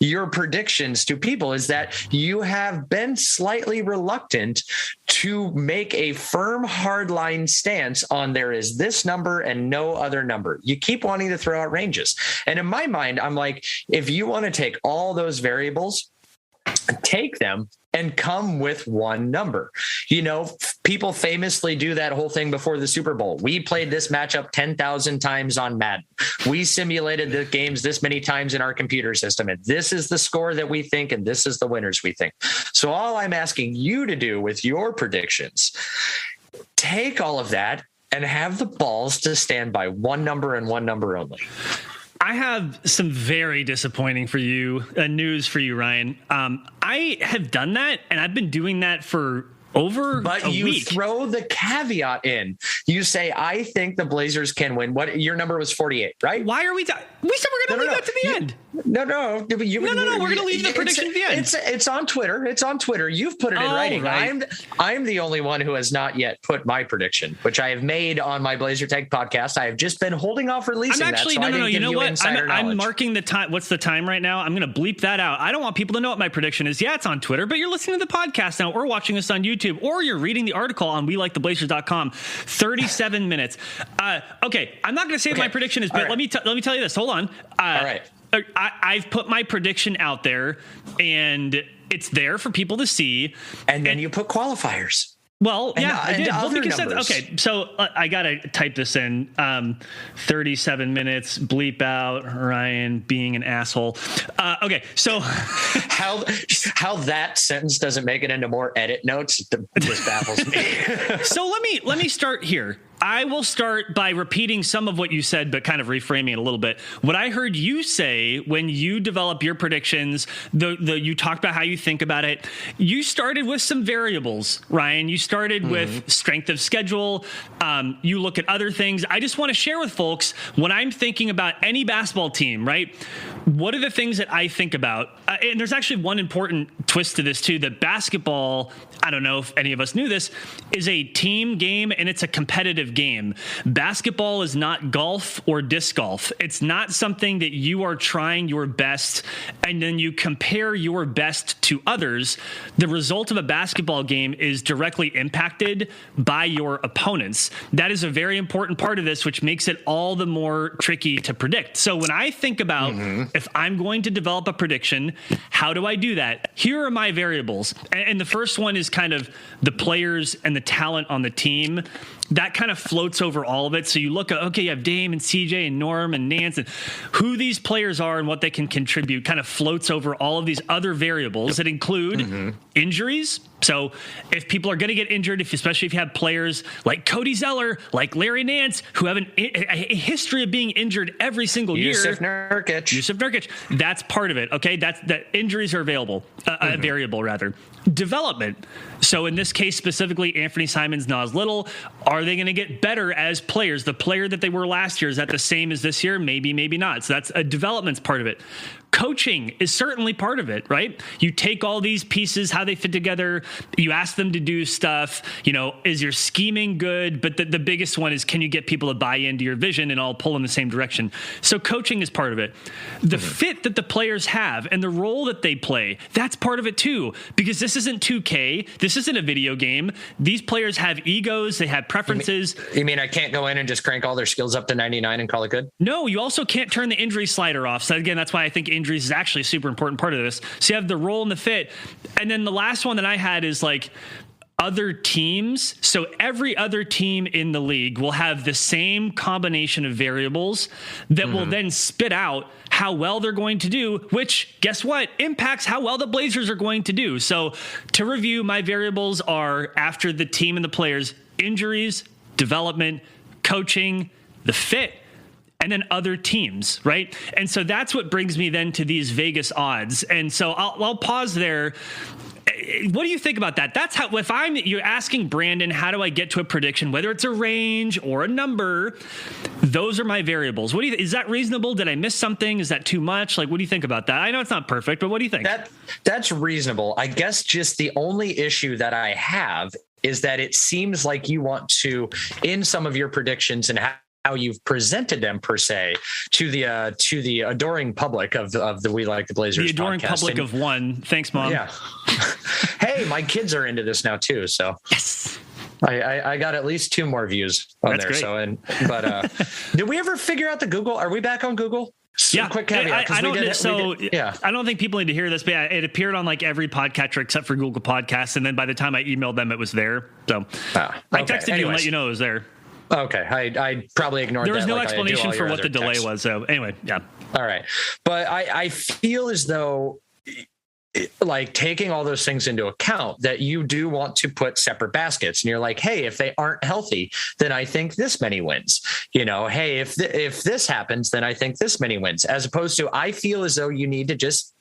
your predictions to people is that you have been slightly reluctant to make a firm hardline stance on there is this number and no other number. You keep wanting to throw out ranges. And in my mind, I'm like, if you want to take all those variables, take them and come with one number. People famously do that whole thing before the Super Bowl. We played this matchup 10,000 times on Madden. We simulated the games this many times in our computer system. And this is the score that we think, and this is the winners we think. So all I'm asking you to do with your predictions, take all of that and have the balls to stand by one number and one number only. I have some very disappointing news for you, Ryan. I have done that, and I've been doing that for over a week. But you throw the caveat in. You say, I think the Blazers can win. What your number was 48, right? Why are we? We said we're going to leave that to the end. No. We're going to leave the prediction to the end. It's on Twitter. It's on Twitter. You've put it in writing. Right. I'm the only one who has not yet put my prediction, which I have made on my Blazer Tech podcast. I have just been holding off releasing that. No. You know what? I'm marking the time. What's the time right now? I'm going to bleep that out. I don't want people to know what my prediction is. Yeah, it's on Twitter, but you're listening to the podcast now, or watching us on YouTube, or you're reading the article on WeLikeTheBlazers.com. 37 minutes. Okay, I'm not going to say what my prediction is, but let me tell you this. Hold on. All right. I've put my prediction out there, and it's there for people to see. And then you put qualifiers. Well, yeah, I did. Numbers. Okay, so I got to type this in. 37 minutes, bleep out Ryan being an asshole. Okay, so how that sentence doesn't make it into more edit notes just baffles me. So let me start here. I will start by repeating some of what you said, but kind of reframing it a little bit. What I heard you say when you develop your predictions, you talked about how you think about it. You started with some variables, Ryan. You started with strength of schedule. You look at other things. I just want to share with folks, when I'm thinking about any basketball team, right? What are the things that I think about? And there's actually one important twist to this too, that basketball, I don't know if any of us knew this, is a team game and it's a competitive game. Basketball is not golf or disc golf. It's not something that you are trying your best and then you compare your best to others. The result of a basketball game is directly impacted by your opponents. That is a very important part of this, which makes it all the more tricky to predict. So when I think about if I'm going to develop a prediction, how do I do that? Here are my variables. And the first one is kind of the players and the talent on the team. That kind of floats over all of it. So you look at, okay, you have Dame and CJ and Norm and Nance, and who these players are and what they can contribute kind of floats over all of these other variables that include injuries, So if people are going to get injured, especially if you have players like Cody Zeller, like Larry Nance, who have a history of being injured every single year. Yusuf Nurkic. That's part of it. Okay. That injuries are available, variable rather. Development. So in this case, specifically, Anthony Simons, Nas Little, are they going to get better as players? The player that they were last year, is that the same as this year? Maybe, maybe not. So that's a development's part of it. Coaching is certainly part of it, right? You take all these pieces, how they fit together, you ask them to do stuff, is your scheming good? But the biggest one is, can you get people to buy into your vision and all pull in the same direction? So coaching is part of it. The fit that the players have and the role that they play, that's part of it too, because this isn't 2K. This isn't a video game. These players have egos. They have preferences. You mean I can't go in and just crank all their skills up to 99 and call it good? No, you also can't turn the injury slider off. So again, that's why I think injuries is actually a super important part of this. So you have the role and the fit. And then the last one that I had is like other teams. So every other team in the league will have the same combination of variables that will then spit out how well they're going to do, which, guess what, impacts how well the Blazers are going to do. So to review, my variables are, after the team and the players: injuries, development, coaching, the fit, and then other teams, right? And so that's what brings me then to these Vegas odds. And so I'll pause there. What do you think about that? That's how, if you're asking Brandon, how do I get to a prediction, whether it's a range or a number, those are my variables. Is that reasonable? Did I miss something? Is that too much? Like, what do you think about that? I know it's not perfect, but what do you think? That's reasonable. I guess just the only issue that I have is that it seems like you want to, in some of your predictions and how you've presented them per se to the adoring public of the We Like the Blazers, the adoring podcast. Public of one. Thanks, Mom. Yeah. Hey, my kids are into this now too, so yes, I got at least 2 more views on That's there. Great. So did we ever figure out the Google? Are we back on Google? Yeah, quick caveat. I don't think people need to hear this, but it appeared on like every podcatcher except for Google Podcasts, and then by the time I emailed them, it was there. So I texted you and let you know it was there. Okay, I probably ignored that. There was no explanation for what the delay was. So anyway, yeah. All right. But I feel as though, like, taking all those things into account, that you do want to put separate baskets, and you're like, hey, if they aren't healthy, then I think this many wins. Hey, if this happens, then I think this many wins, as opposed to, I feel as though you need to just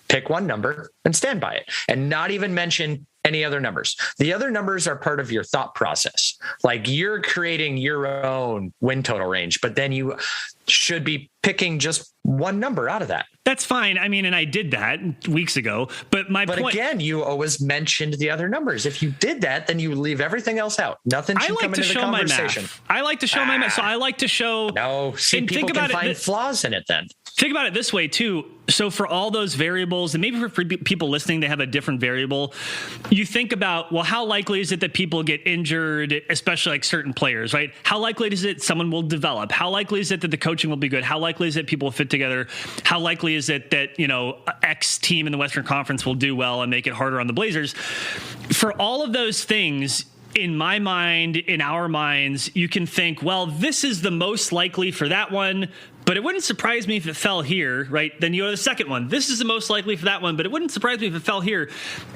pick one number and stand by it and not even mention any other numbers. The other numbers are part of your thought process. Like, you're creating your own win total range, but then you should be picking just one number out of that. That's fine. I mean, and I did that weeks ago, but point, again, you always mentioned the other numbers. If you did that, then you leave everything else out. Nothing should come into the conversation. I like to show my math. So I like to show. No, see, people can find flaws in it then. Think about it this way too. So for all those variables, and maybe for people listening, they have a different variable. You think about, well, how likely is it that people get injured, especially like certain players, right? How likely is it someone will develop? How likely is it that the coaching will be good? How likely is it people will fit together? How likely is it that, X team in the Western Conference will do well and make it harder on the Blazers? For all of those things, in my mind, in our minds, you can think, well, this is the most likely for that one, but it wouldn't surprise me if it fell here, right? Then you go to the second one. This is the most likely for that one, but it wouldn't surprise me if it fell here.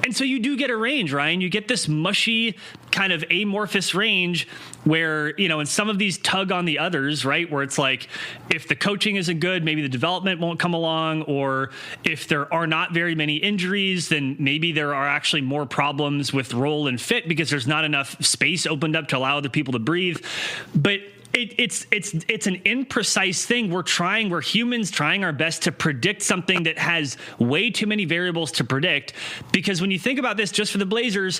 And so you do get a range, Ryan. You get this mushy kind of amorphous range where, in some of these tug on the others, right? Where it's like, if the coaching isn't good, maybe the development won't come along, or if there are not very many injuries, then maybe there are actually more problems with role and fit because there's not enough space opened up to allow other people to breathe. But it's an imprecise thing. We're humans trying our best to predict something that has way too many variables to predict, because when you think about this, just for the Blazers,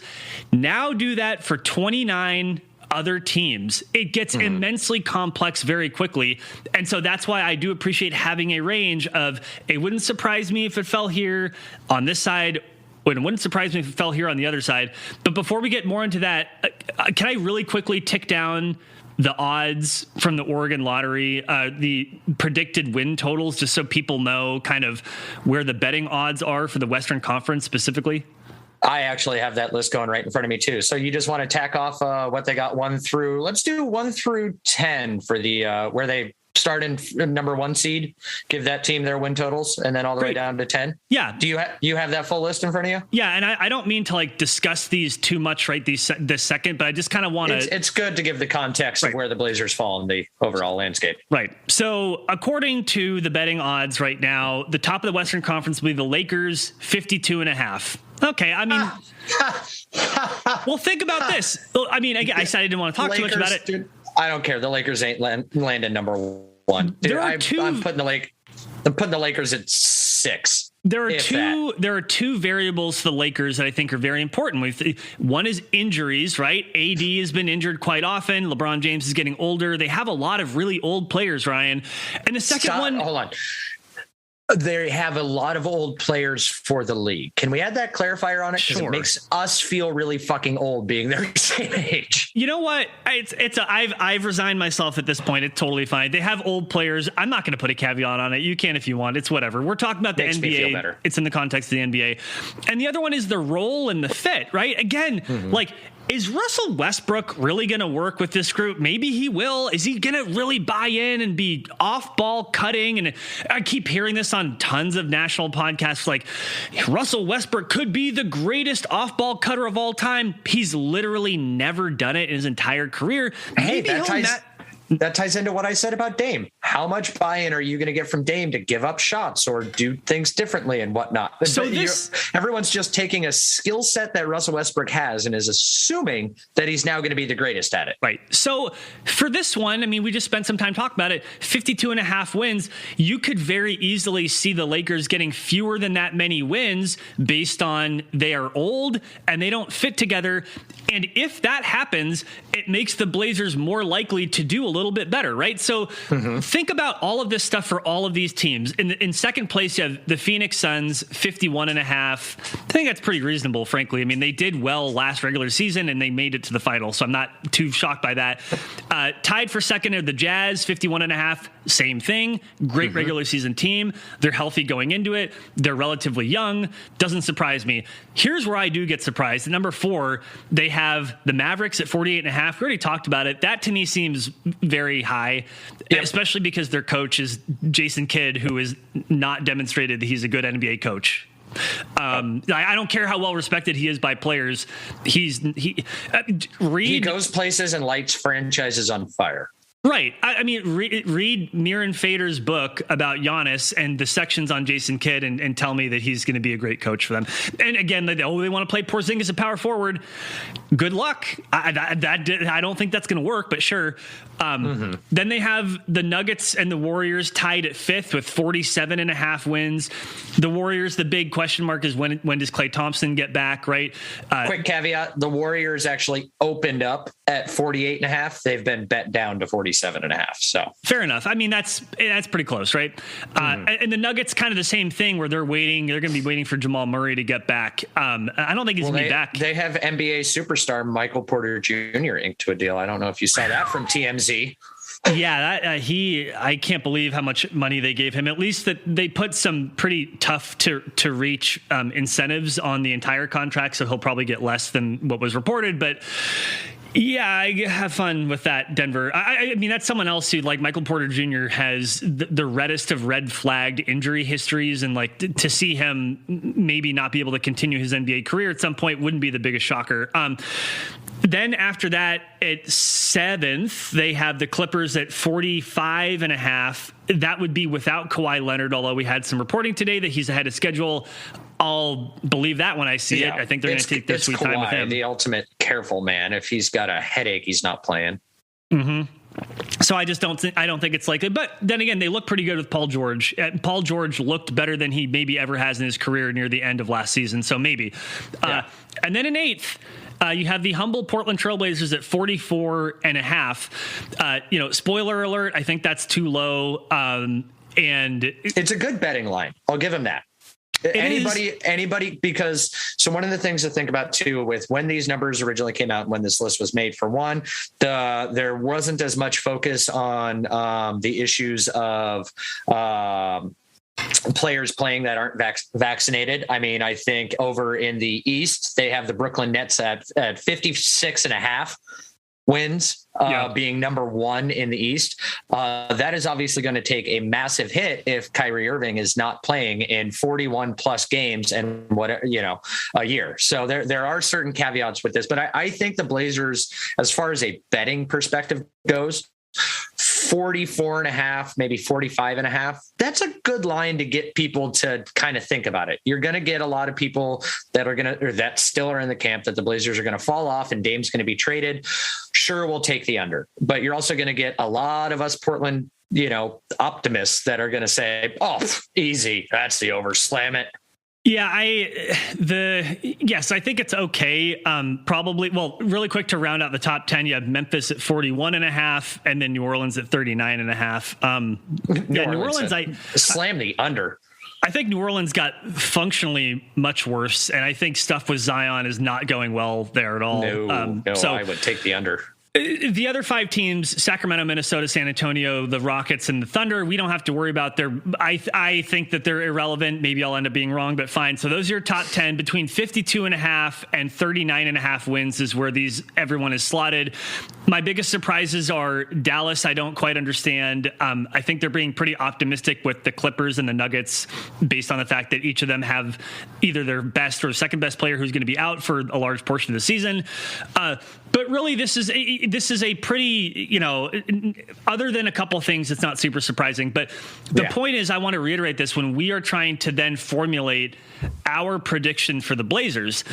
now do that for 29 other teams. It gets immensely complex very quickly. And so that's why I do appreciate having a range of, it wouldn't surprise me if it fell here on this side. It wouldn't surprise me if it fell here on the other side. But before we get more into that, can I really quickly tick down the odds from the Oregon lottery, the predicted win totals, just so people know kind of where the betting odds are for the Western Conference specifically? I actually have that list going right in front of me too. So you just want to tack off what they got let's do 1 through 10 for the where they starting number 1 seed, give that team their win totals, and then all the way down to 10? Yeah. Do you have that full list in front of you? Yeah, and I don't mean to like discuss these too much right this second, but I just kind of want to. It's good to give the context of where the Blazers fall in the overall landscape. Right. So according to the betting odds right now, the top of the Western Conference will be the Lakers, 52.5. Okay, I mean, well, think about this. I mean, I said I didn't want to talk too much about it. Dude, I don't care. The Lakers ain't landing number 1. Dude, I'm putting the Lakers at 6. There are two variables for the Lakers that I think are very important. One is injuries, right? AD has been injured quite often. LeBron James is getting older. They have a lot of really old players, Ryan. And the second one, hold on. They have a lot of old players for the league. Can we add that clarifier on it? Because it makes us feel really fucking old being their same age. You know what? I've resigned myself at this point. It's totally fine. They have old players. I'm not going to put a caveat on it. You can if you want. It's whatever. We're talking about the NBA. Me feel better. It's in the context of the NBA. And the other one is the role and the fit, right? Again, like, is Russell Westbrook really going to work with this group? Maybe he will. Is he going to really buy in and be off-ball cutting? And I keep hearing this on tons of national podcasts, like Russell Westbrook could be the greatest off-ball cutter of all time. He's literally never done it in his entire career. Hey, that ties into what I said about Dame. How much buy-in are you going to get from Dame to give up shots or do things differently and whatnot? So everyone's just taking a skill set that Russell Westbrook has and is assuming that he's now going to be the greatest at it. Right. So for this one, I mean, we just spent some time talking about it. 52.5 wins. You could very easily see the Lakers getting fewer than that many wins based on they are old and they don't fit together. And if that happens, it makes the Blazers more likely to do a little bit better, right? So think about all of this stuff for all of these teams. In second place, you have the Phoenix Suns, 51.5. I think that's pretty reasonable, frankly. I mean, they did well last regular season and they made it to the final, so I'm not too shocked by that. Tied for second are the Jazz, 51.5. Same thing. Great regular season team. They're healthy going into it. They're relatively young. Doesn't surprise me. Here's where I do get surprised. At number 4, they have the Mavericks at 48.5. We already talked about it. That to me seems very high, especially because their coach is Jason Kidd, who has not demonstrated that he's a good NBA coach. I don't care how well respected he is by players. He goes places and lights franchises on fire. Right. I mean, read Miran Fader's book about Giannis and the sections on Jason Kidd and tell me that he's going to be a great coach for them. And again, they want to play Porzingis at power forward. Good luck. I don't think that's going to work, but sure. Then they have the Nuggets and the Warriors tied at 5th with 47.5 wins. The Warriors, the big question mark is when does Klay Thompson get back, right? Quick caveat, the Warriors actually opened up at 48.5. They've been bet down to 47.5. So fair enough. I mean, that's pretty close, right? And the Nuggets kind of the same thing where they're waiting. They're going to be waiting for Jamal Murray to get back. I don't think he's going to be back. They have NBA superstar Michael Porter Jr. inked to a deal. I don't know if you saw that from TMZ. Yeah, I can't believe how much money they gave him. At least that they put some pretty tough to reach incentives on the entire contract, so he'll probably get less than what was reported. But yeah, I have fun with that, Denver. I mean, that's someone else who, like Michael Porter Jr., has the reddest of red flagged injury histories, and like to see him maybe not be able to continue his NBA career at some point wouldn't be the biggest shocker. Then after that, at 7th, they have the Clippers at 45.5. That would be without Kawhi Leonard, although we had some reporting today that he's ahead of schedule. I'll believe that when I see it. I think they're going to take their sweet time with him. The ultimate careful man. If he's got a headache, he's not playing. So I just don't think it's likely. But then again, they look pretty good with Paul George. Paul George looked better than he maybe ever has in his career near the end of last season. So maybe. And then in 8th, you have the humble Portland Trailblazers at 44.5. Spoiler alert, I think that's too low. And it's a good betting line. I'll give him that. Anybody, because so one of the things to think about too with when these numbers originally came out and when this list was made, for one, there wasn't as much focus on the issues of players playing that aren't vaccinated. I mean, I think over in the East, they have the Brooklyn Nets at 56.5, wins, being number one in the East. That is obviously going to take a massive hit if Kyrie Irving is not playing in 41 plus games and whatever, a year. So there are certain caveats with this, but I think the Blazers, as far as a betting perspective goes, 44.5, maybe 45.5. That's a good line to get people to kind of think about it. You're going to get a lot of people that still are in the camp that the Blazers are going to fall off and Dame's going to be traded. Sure, we'll take the under, but you're also going to get a lot of us Portland, optimists that are going to say, "Oh, easy, that's the over, slam it." Yeah, yes, I think it's okay. Probably, well, really quick to round out the top 10, you have Memphis at 41.5 and then New Orleans at 39.5. New Orleans, I slam the under. I think New Orleans got functionally much worse, and I think stuff with Zion is not going well there at all. No, I would take the under. The other 5 teams, Sacramento, Minnesota, San Antonio, the Rockets, and the Thunder, we don't have to worry about I think that they're irrelevant. Maybe I'll end up being wrong, but fine. So those are your top 10. Between 52.5 and 39.5 wins is where everyone is slotted. My biggest surprises are Dallas. I don't quite understand. I think they're being pretty optimistic with the Clippers and the Nuggets based on the fact that each of them have either their best or second best player who's going to be out for a large portion of the season. But really, this is a pretty, other than a couple of things, it's not super surprising. But the point is, I want to reiterate this, when we are trying to then formulate our prediction for the Blazers,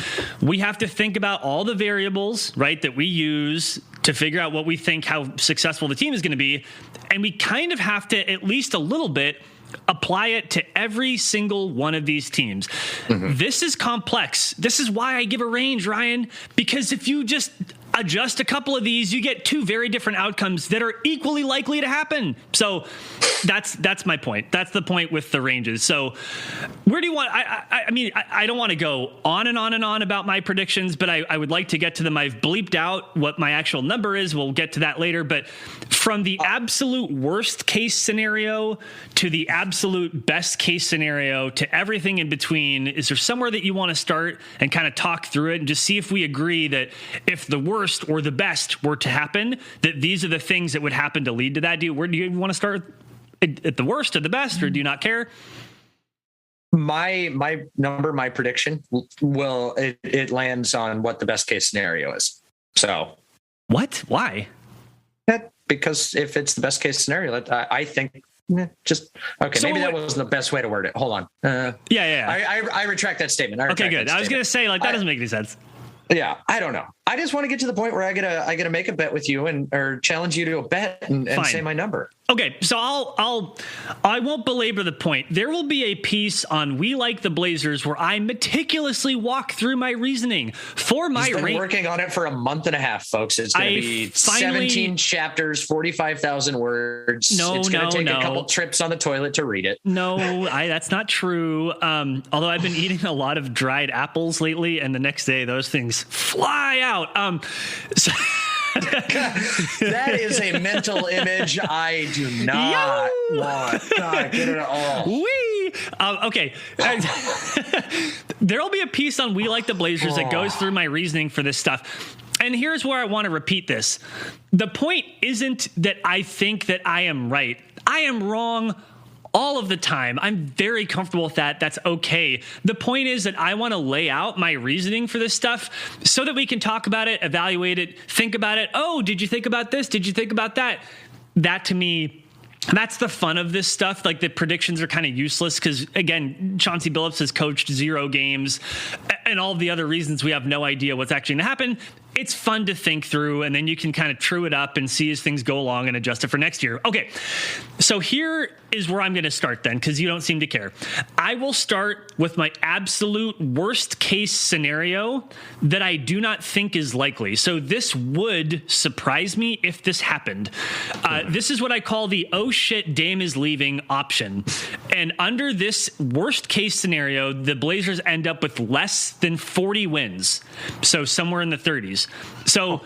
we have to think about all the variables, right, that we use to figure out what we think, how successful the team is going to be. And we kind of have to, at least a little bit, apply it to every single one of these teams. Mm-hmm. This is complex. This is why I give a range, Ryan, because if you just adjust a couple of these, you get 2 very different outcomes that are equally likely to happen. So that's my point. That's the point with the ranges. So where do you want, I don't want to go on and on and on about my predictions, but I would like to get to them. I've bleeped out what my actual number is. We'll get to that later. But from the absolute worst case scenario to the absolute best case scenario to everything in between, is there somewhere that you want to start and kind of talk through it and just see if we agree that if the worst or the best were to happen, that these are the things that would happen to lead to that? Where do you want to start? At the worst or the best, or do you not care? My number, my prediction it lands on what the best case scenario is. So what? Why? Because if it's the best case scenario, I think just okay. So maybe that wasn't the best way to word it. Hold on. I retract that statement. Okay, good. I was going to say that doesn't make any sense. Yeah, I don't know. I just want to get to the point where I gotta make a bet with you or challenge you to a bet and say my number. Okay, so I won't belabor the point. There will be a piece on We Like the Blazers where I meticulously walk through my reasoning for my. He's been working on it for a month and a half, folks. It's going to be 17 chapters, 45,000 words. It's going to take a couple trips on the toilet to read it. No, that's not true. Although I've been eating a lot of dried apples lately, and the next day those things fly out. That is a mental image I do not want. God, get it all. Okay. There'll be a piece on We Like the Blazers that goes through my reasoning for this stuff. And here's where I want to repeat this. The point isn't that I think that I am right. I am wrong all of the time. I'm very comfortable with that. That's okay. The point is that I want to lay out my reasoning for this stuff so that we can talk about it, evaluate it, think about it. Oh, did you think about this? Did you think about that? That to me, that's the fun of this stuff. Like, the predictions are kind of useless because, again, Chauncey Billups has coached 0 games and all the other reasons we have no idea what's actually going to happen. It's fun to think through, and then you can kind of true it up and see as things go along and adjust it for next year. Okay, so here is where I'm going to start then, because you don't seem to care. I will start with my absolute worst case scenario that I do not think is likely. So this would surprise me if this happened. This is what I call the "oh shit, Dame is leaving" option. And under this worst case scenario, the Blazers end up with less than 40 wins. So somewhere in the 30s. So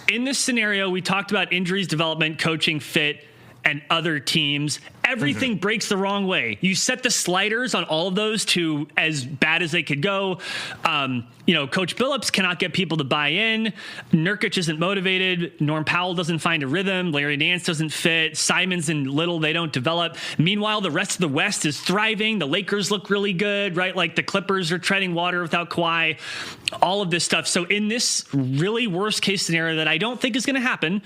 in this scenario, we talked about injuries, development, coaching, fit, and other teams. Everything breaks the wrong way. You set the sliders on all of those to as bad as they could go. Coach Billups cannot get people to buy in. Nurkic isn't motivated. Norm Powell doesn't find a rhythm. Larry Nance doesn't fit. Simons and Little, they don't develop. Meanwhile, the rest of the West is thriving. The Lakers look really good, right? Like the Clippers are treading water without Kawhi. All of this stuff. So in this really worst case scenario that I don't think is going to happen,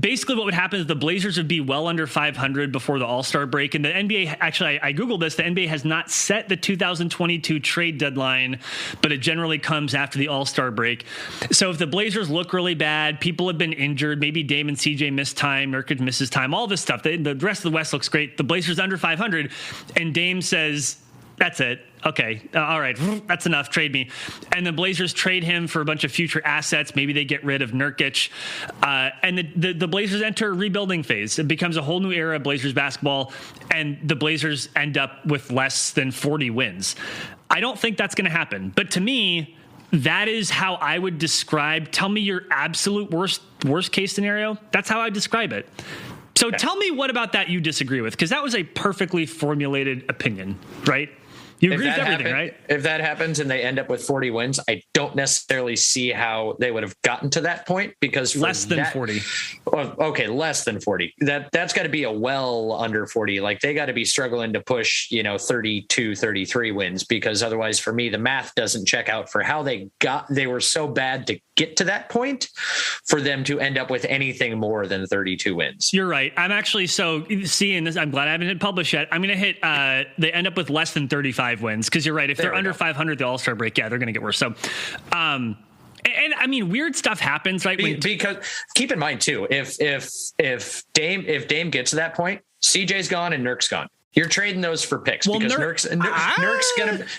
basically what would happen is the Blazers would be well under 500 before the All-Star break. And the NBA, actually, I Googled this. The NBA has not set the 2022 trade deadline, but it generally comes after the All-Star break. So if the Blazers look really bad, people have been injured, maybe Dame and CJ miss time, Nurkic misses time, all this stuff. The rest of the West looks great. The Blazers under 500, and Dame says, that's it. Okay. All right. That's enough. Trade me. And the Blazers trade him for a bunch of future assets. Maybe they get rid of Nurkic. And the Blazers enter a rebuilding phase. It becomes a whole new era of Blazers basketball. And the Blazers end up with less than 40 wins. I don't think that's going to happen. But to me, that is how I would describe. Tell me your absolute worst case scenario. That's how I describe it. So Tell me what about that you disagree with, because that was a perfectly formulated opinion, right? You agree with everything, right? If that happens and they end up with 40 wins, I don't necessarily see how they would have gotten to that point, because less than 40. Okay, less than 40. That's got to be a well under 40. Like they got to be struggling to push, 32, 33 wins, because otherwise for me, the math doesn't check out for how they were so bad to get to that point for them to end up with anything more than 32 wins. You're right. I'm actually seeing this. I'm glad I haven't hit publish yet. I'm going to hit, they end up with less than 35 wins. Cause you're right. If they're under 500, the All-Star break, they're going to get worse. So, and I mean, weird stuff happens, right? Because keep in mind too, if Dame gets to that point, CJ's gone and Nurk's gone. You're trading those for picks, because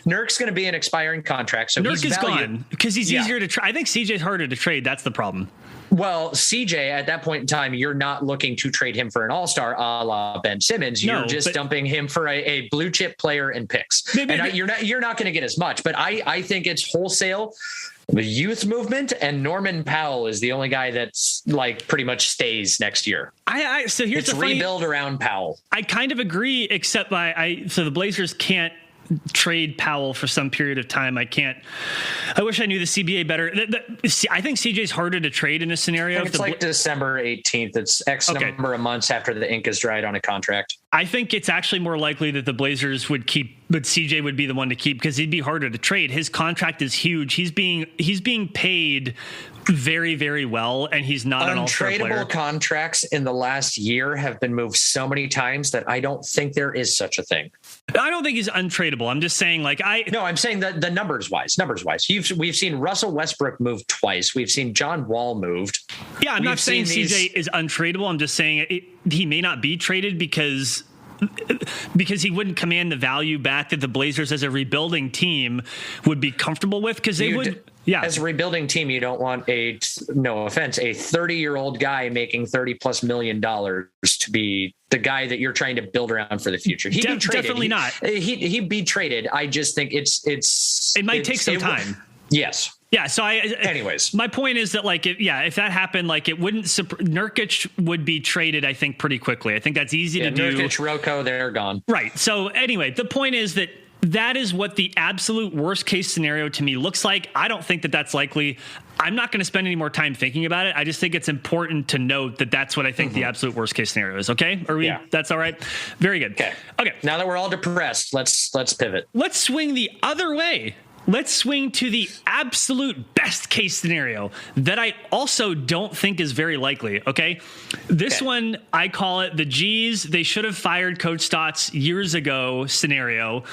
Nurk's gonna be an expiring contract. So Nurk is gone because he's easier to trade. I think CJ's harder to trade. That's the problem. Well, CJ, at that point in time, you're not looking to trade him for an all-star a la Ben Simmons. You're just dumping him for a blue chip player and picks. You're not going to get as much. But I think it's wholesale. The youth movement, and Norman Powell is the only guy that's like pretty much stays next year. So here's the rebuild around Powell. I kind of agree, except so the Blazers can't trade Powell for some period of time. I wish I knew the CBA better. I think CJ's harder to trade in this scenario. It's like December 18th. It's X number of months after the ink is dried on a contract. I think it's actually more likely that the Blazers would keep, but CJ would be the one to keep because he'd be harder to trade. His contract is huge. He's being paid very, very well, and he's not an all-star player. Untradeable contracts in the last year have been moved so many times that I don't think there is such a thing. I don't think he's untradeable. I'm just saying, I'm saying that the numbers wise, we've seen Russell Westbrook move twice. We've seen John Wall moved. Yeah, I'm not saying CJ is untradeable. I'm just saying he may not be traded because he wouldn't command the value back that the Blazers as a rebuilding team would be comfortable with, because they would. Yeah. As a rebuilding team, you don't want a 30-year-old guy making $30+ million to be the guy that you're trying to build around for the future. He'd be traded. Definitely not. He'd be traded. I just think it might take some time. Yes. Yeah. So anyways, my point is that if that happened, it wouldn't, Nurkic would be traded, I think, pretty quickly. I think that's easy to do. Nurkic, Rocco, they're gone. Right. So anyway, the point is that is what the absolute worst case scenario to me looks like. I don't think that that's likely. I'm not going to spend any more time thinking about it. I just think it's important to note that that's what I think the absolute worst case scenario is. Okay. That's all right. Very good. Okay. Now that we're all depressed, let's pivot. Let's swing the other way. Let's swing to the absolute best case scenario that I also don't think is very likely, okay? This one, I call it the G's, they should have fired Coach Stotts years ago scenario.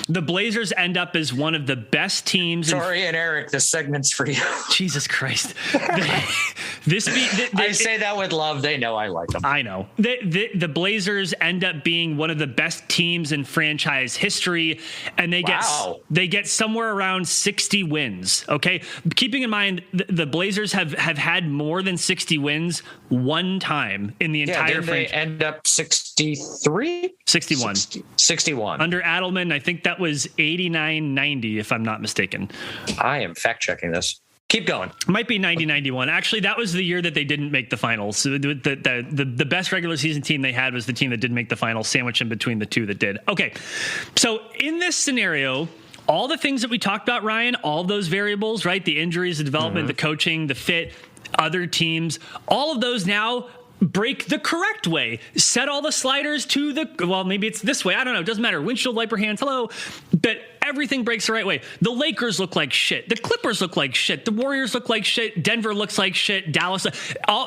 The Blazers end up as one of the best teams. Sorry, and Eric, this segment's for you. Jesus Christ. I say that with love. They know I like them. I know. The Blazers end up being one of the best teams in franchise history, and they get somewhere around 60 wins. Okay. Keeping in mind the Blazers have had more than 60 wins one time in the entire franchise. They end up 63? 61. Under Adelman, I think that was 89-90, if I'm not mistaken. I am fact checking this. Keep going. Might be 90-91. Actually, that was the year that they didn't make the finals. So the best regular season team they had was the team that didn't make the finals, sandwiched in between the two that did. Okay, so in this scenario, all the things that we talked about, Ryan, all of those variables, right? The injuries, the development, the coaching, the fit, other teams, all of those now break the correct way. Set all the sliders to well, maybe it's this way. I don't know. It doesn't matter. Windshield wiper hands. Hello. But everything breaks the right way. The Lakers look like shit. The Clippers look like shit. The Warriors look like shit. Denver looks like shit. Dallas.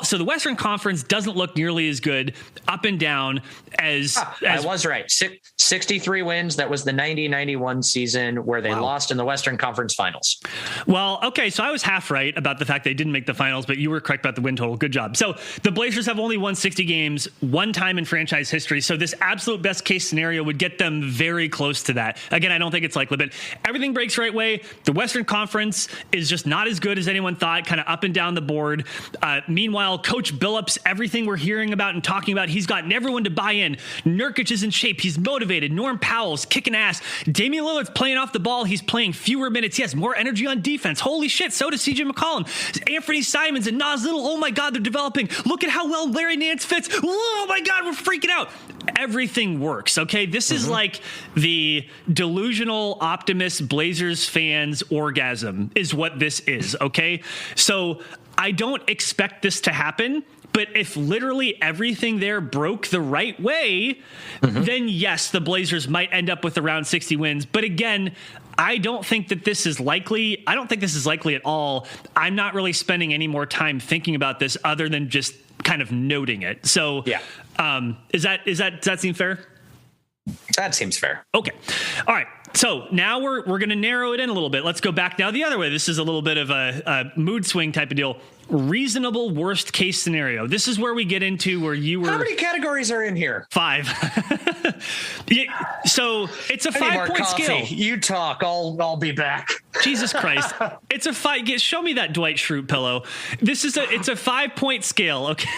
So the Western Conference doesn't look nearly as good up and down as I was right. 63 wins. That was the 90-91 season where they lost in the Western Conference Finals. Well, okay. So I was half right about the fact they didn't make the finals, but you were correct about the win total. Good job. So the Blazers have only won 60 games one time in franchise history. So this absolute best case scenario would get them very close to that. Again, I don't think it's likely, but everything breaks the right way. The Western Conference is just not as good as anyone thought, kind of up and down the board. Meanwhile, Coach Billups, everything we're hearing about and talking about, he's gotten everyone to buy in. Nurkic is in shape. He's motivated. Norm Powell's kicking ass. Damian Lillard's playing off the ball. He's playing fewer minutes. He has more energy on defense. Holy shit. So does CJ McCollum. Anthony Simons and Nas Little. Oh my God, they're developing. Look at how well Larry Nance fits. Oh my God, we're freaking out. Everything works. Okay. This is like the delusional optimist Blazers fans orgasm is what this is. Okay. So I don't expect this to happen, but if literally everything there broke the right way, then yes, the Blazers might end up with around 60 wins. But again, I don't think that this is likely. I don't think this is likely at all. I'm not really spending any more time thinking about this other than just kind of noting it. So yeah. Does that seem fair? That seems fair. Okay. All right. So now we're going to narrow it in a little bit. Let's go back now the other way. This is a little bit of a mood swing type of deal. Reasonable worst case scenario. This is where we get into where you were. How many categories are in here? 5. So it's a 5-point scale. You talk. I'll be back. Jesus Christ. It's a 5. Show me that Dwight Schrute pillow. It's a 5-point scale. Okay.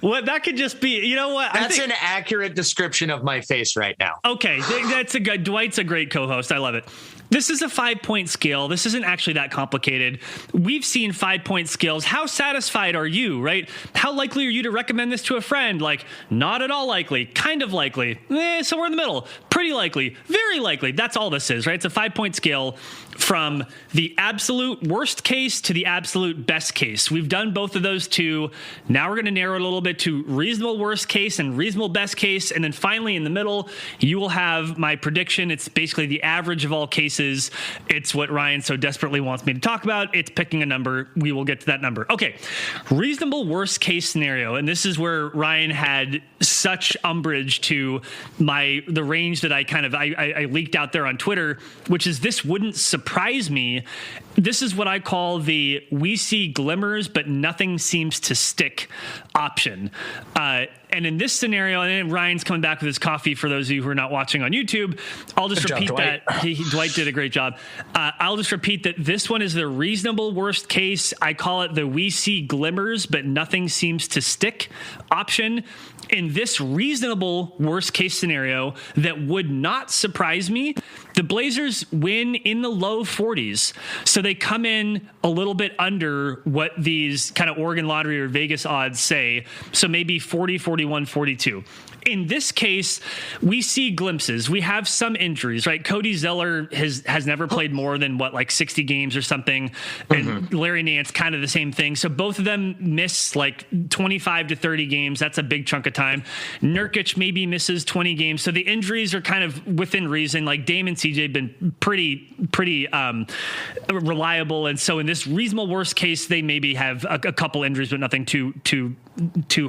What that could just be, you know what? That's an accurate description of my face right now. Okay. That's a good, Dwight's a great co-host. I love it. This is a 5-point scale. This isn't actually that complicated. We've seen 5-point scales. How satisfied are you, right? How likely are you to recommend this to a friend? Like, not at all likely, kind of likely, somewhere in the middle, pretty likely, very likely. That's all this is, right? It's a 5-point scale from the absolute worst case to the absolute best case. We've done both of those two. Now we're going to narrow it a little bit to reasonable worst case and reasonable best case. And then finally in the middle, you will have my prediction. It's basically the average of all cases. It's what Ryan so desperately wants me to talk about. It's picking a number. We will get to that number. Okay. Reasonable worst case scenario. And this is where Ryan had such umbrage to the range that I leaked out there on Twitter, which is this wouldn't surprise me. This is what I call the we see glimmers, but nothing seems to stick option. And in this scenario, and then Ryan's coming back with his coffee for those of you who are not watching on YouTube, I'll just repeat that. Dwight did a great job. I'll just repeat that this one is the reasonable worst case. I call it the we see glimmers, but nothing seems to stick option. In this reasonable worst case scenario that would not surprise me, the Blazers win in the low 40s. So they come in a little bit under what these kind of Oregon lottery or Vegas odds say. So maybe 40, 41, 42. In this case, we see glimpses. We have some injuries, right? Cody Zeller has never played more than 60 games or something. And Larry Nance, kind of the same thing. So both of them miss like 25 to 30 games. That's a big chunk of time. Nurkic maybe misses 20 games. So the injuries are kind of within reason. Like Dame and CJ have been pretty reliable. And so in this reasonable worst case, they maybe have a couple injuries, but nothing too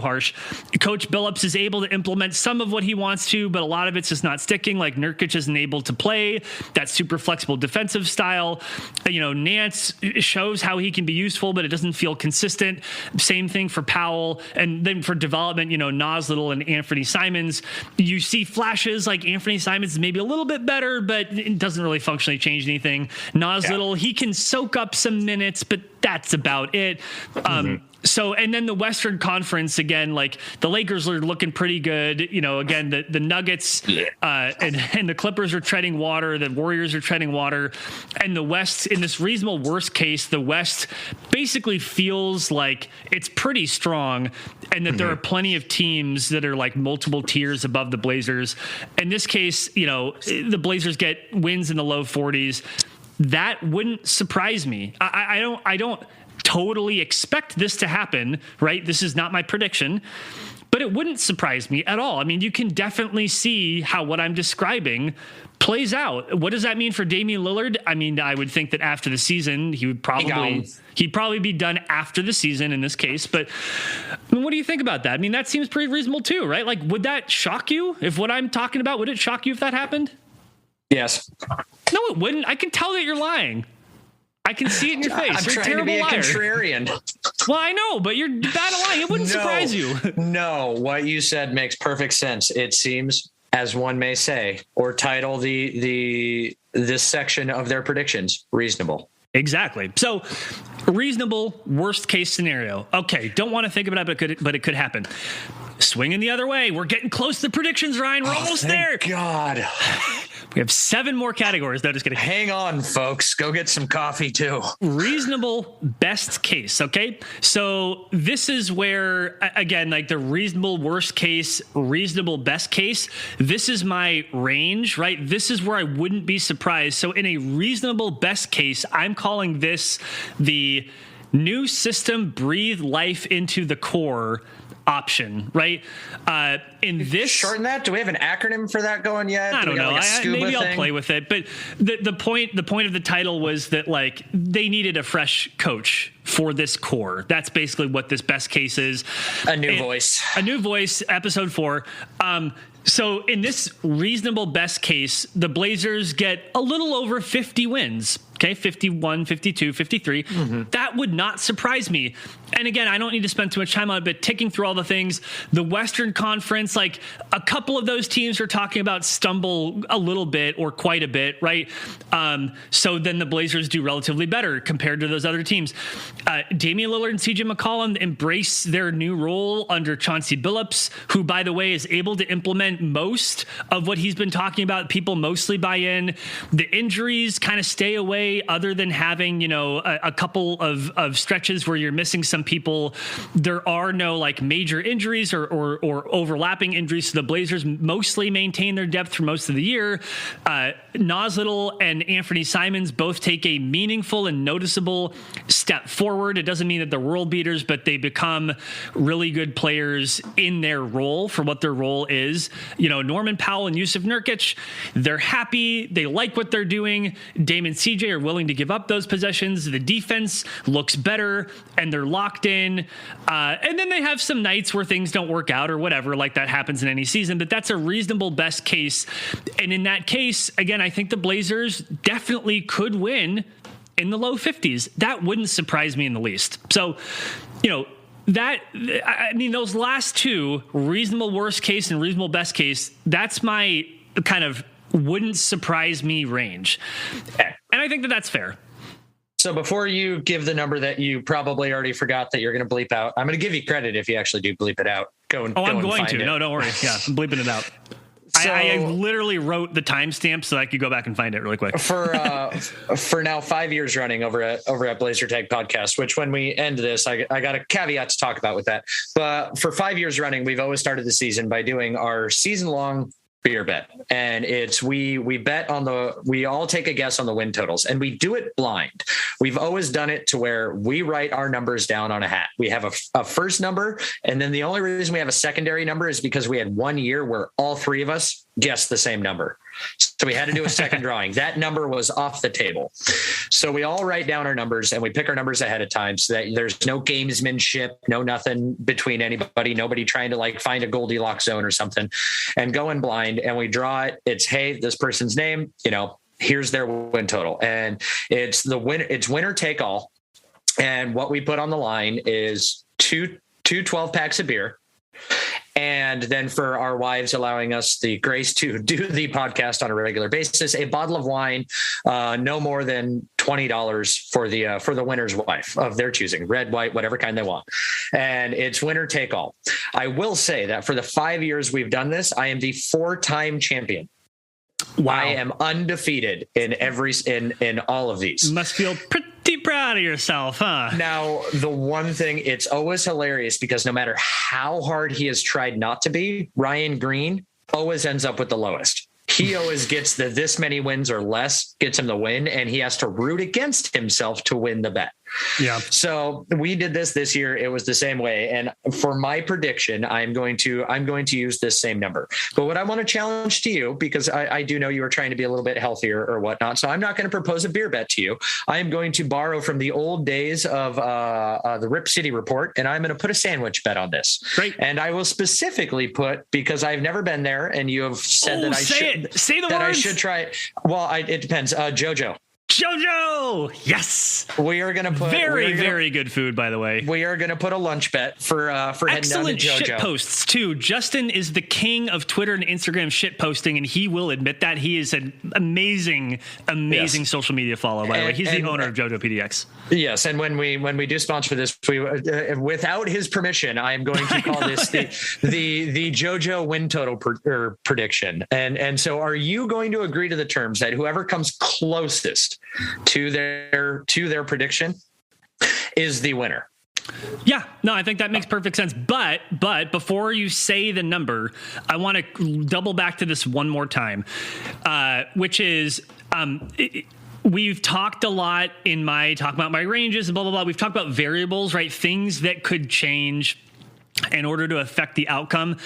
harsh. Coach Billups is able to implement some of what he wants to, but a lot of it's just not sticking. Like Nurkic isn't able to play that super flexible defensive style. Nance shows how he can be useful, but it doesn't feel consistent. Same thing for Powell. And then for development, Nas Little and Anthony Simons, you see flashes like Anthony Simons is maybe a little bit better, but it doesn't really functionally change anything. Nas Little, he can soak up some minutes, but that's about it. So, and then the Western Conference, again, like the Lakers are looking pretty good. You know, again, the Nuggets and the Clippers are treading water. The Warriors are treading water. And the West, in this reasonable worst case, the West basically feels like it's pretty strong and that there are plenty of teams that are like multiple tiers above the Blazers. In this case, you know, the Blazers get wins in the low 40s. That wouldn't surprise me. I don't totally expect this to happen, right? This is not my prediction, but it wouldn't surprise me at all. I mean, you can definitely see how what I'm describing plays out. What does that mean for Damian Lillard? I mean, I would think that after the season, he'd probably be done after the season in this case. But I mean, what do you think about that? I mean, that seems pretty reasonable too, right? Like, would that shock you if what I'm talking about, would it shock you if that happened? Yes. No, it wouldn't. I can tell that you're lying. I can see it in your face. I'm You're trying to be a liar. contrarian. Well, I know, but you're bad at lying. It wouldn't surprise you. No, what you said makes perfect sense. It seems, as one may say, or title this section of their predictions, reasonable. Exactly. So, reasonable worst case scenario. Okay, don't want to think about it, but it could happen. Swinging the other way. We're getting close to the predictions, Ryan. We're almost there. God. We have 7 more categories. No, just kidding. Hang on, folks. Go get some coffee, too. Reasonable best case, okay? So this is where, again, like the reasonable worst case, reasonable best case, this is my range, right? This is where I wouldn't be surprised. So in a reasonable best case, I'm calling this the new system breathe life into the core option, right? In this, shorten that. Do we have an acronym for that going yet? I don't know. Like maybe I'll play with it. But the point of the title was that like they needed a fresh coach for this core. That's basically what this best case is. A new voice. Episode 4. So in this reasonable best case, the Blazers get a little over 50 wins. Okay, 51, 52, 53. That would not surprise me. And again, I don't need to spend too much time on it, but ticking through all the things, the Western Conference, like a couple of those teams are talking about stumble a little bit or quite a bit, right? So then the Blazers do relatively better compared to those other teams. Damian Lillard and CJ McCollum embrace their new role under Chauncey Billups, who, by the way, is able to implement most of what he's been talking about. People mostly buy in. The injuries kind of stay away, other than having, you know, a couple of stretches where you're missing some people. There are no like major injuries or overlapping injuries. So the Blazers mostly maintain their depth for most of the year. Nas Little and Anthony Simons both take a meaningful and noticeable step forward. It doesn't mean that they're world beaters, but they become really good players in their role for what their role is. You know, Norman Powell and Yusuf Nurkic, they're happy. They like what they're doing. Dame and CJ are willing to give up those possessions. The defense looks better and they're locked in. And then they have some nights where things don't work out or whatever, like that happens in any season, but that's a reasonable best case. And in that case, again, I think the Blazers definitely could win in the low 50s. That wouldn't surprise me in the least. So, you know, those last two, reasonable worst case and reasonable best case, that's my kind of wouldn't surprise me range. And I think that that's fair. So before you give the number that you probably already forgot that you're going to bleep out, I'm going to give you credit if you actually do bleep it out. I'm going to. No, don't worry. Yeah, I'm bleeping it out. So, I literally wrote the timestamp so I could go back and find it really quick. For now 5 years running over at Blazer Tag Podcast, which when we end this, I got a caveat to talk about with that. But for 5 years running, we've always started the season by doing our season-long beer bet. And it's we bet on we all take a guess on the win totals, and we do it blind. We've always done it to where we write our numbers down on a hat. We have a first number, and then the only reason we have a secondary number is because we had 1 year where all 3 of us guessed the same number. So we had to do a second drawing. That number was off the table. So we all write down our numbers and we pick our numbers ahead of time so that there's no gamesmanship, no nothing between anybody, nobody trying to like find a Goldilocks zone or something, and going blind. And we draw it. It's, hey, this person's name, you know, here's their win total. And it's winner take all. And what we put on the line is two 12 packs of beer. And then for our wives allowing us the grace to do the podcast on a regular basis, a bottle of wine, no more than $20 for the winner's wife of their choosing, red, white, whatever kind they want. And it's winner take all. I will say that for the 5 years we've done this, I am the 4-time champion. Wow. I am undefeated in all of these. Must feel pretty proud of yourself, huh? Now, the one thing, it's always hilarious because no matter how hard he has tried not to be, Ryan Green always ends up with the lowest. He always gets this many wins or less gets him the win, and he has to root against himself to win the bet. Yeah. So we did this year. It was the same way. And for my prediction, I'm going to use this same number. But what I want to challenge to you, because I do know you are trying to be a little bit healthier or whatnot. So I'm not going to propose a beer bet to you. I am going to borrow from the old days of the Rip City Report, and I'm going to put a sandwich bet on this. Great. And I will specifically put, because I've never been there, and you have said that I should try it. Well, it depends. JoJo. Yes. We are going to put very good food, by the way. We are going to put a lunch bet for heading excellent down to JoJo. Shit posts too. Justin is the king of Twitter and Instagram shit posting, and he will admit that. He is an amazing social media follow. By the way, he's the owner of JoJo PDX. Yes, and when we do sponsor this, without his permission, I am going to call this the JoJo win total prediction. And so, are you going to agree to the terms that whoever comes closest to their prediction is the winner? Yeah, no, I think that makes perfect sense. But before you say the number, I want to double back to this one more time, which is we've talked a lot in my talk about my ranges and blah, blah, blah. We've talked about variables, right? Things that could change in order to affect the outcome.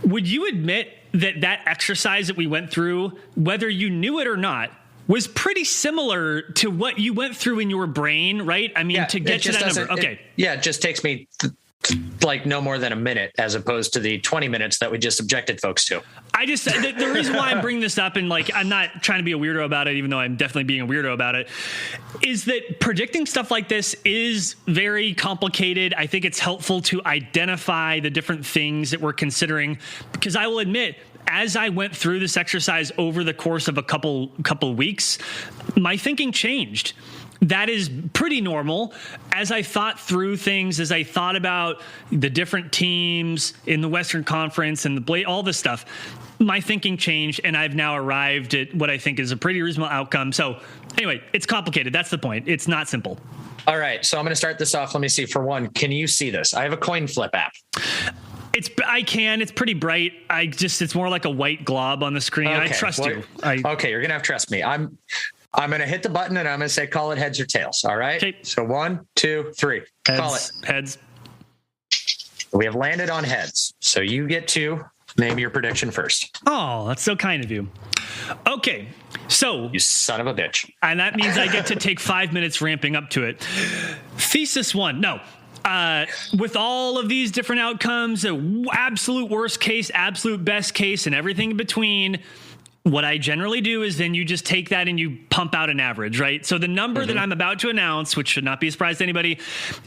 Would you admit that exercise that we went through, whether you knew it or not, was pretty similar to what you went through in your brain, right? I mean, to get to that number. Okay. It just takes me like no more than a minute as opposed to the 20 minutes that we just subjected folks to. The reason why I'm bringing this up, and like, I'm not trying to be a weirdo about it, even though I'm definitely being a weirdo about it, is that predicting stuff like this is very complicated. I think it's helpful to identify the different things that we're considering, because I will admit, as I went through this exercise over the course of a couple weeks, my thinking changed. That is pretty normal. As I thought through things, as I thought about the different teams in the Western Conference and all this stuff, my thinking changed, and I've now arrived at what I think is a pretty reasonable outcome. So anyway, it's complicated. That's the point. It's not simple. All right. So I'm going to start this off. Let me see. For one, can you see this? I have a coin flip app. It's pretty bright. It's more like a white glob on the screen. Okay. I trust you. Okay. You're going to have to trust me. I'm going to hit the button and I'm going to say, call it heads or tails. All right. Okay. So 1, 2, 3. Heads, call it heads. We have landed on heads. So you get to name your prediction first. Oh, that's so kind of you. Okay. So you son of a bitch. And that means I get to take 5 minutes ramping up to it. Thesis 1. No. With all of these different outcomes, absolute worst case, absolute best case, and everything in between, what I generally do is then you just take that and you pump out an average, right? So the number that I'm about to announce, which should not be a surprise to anybody,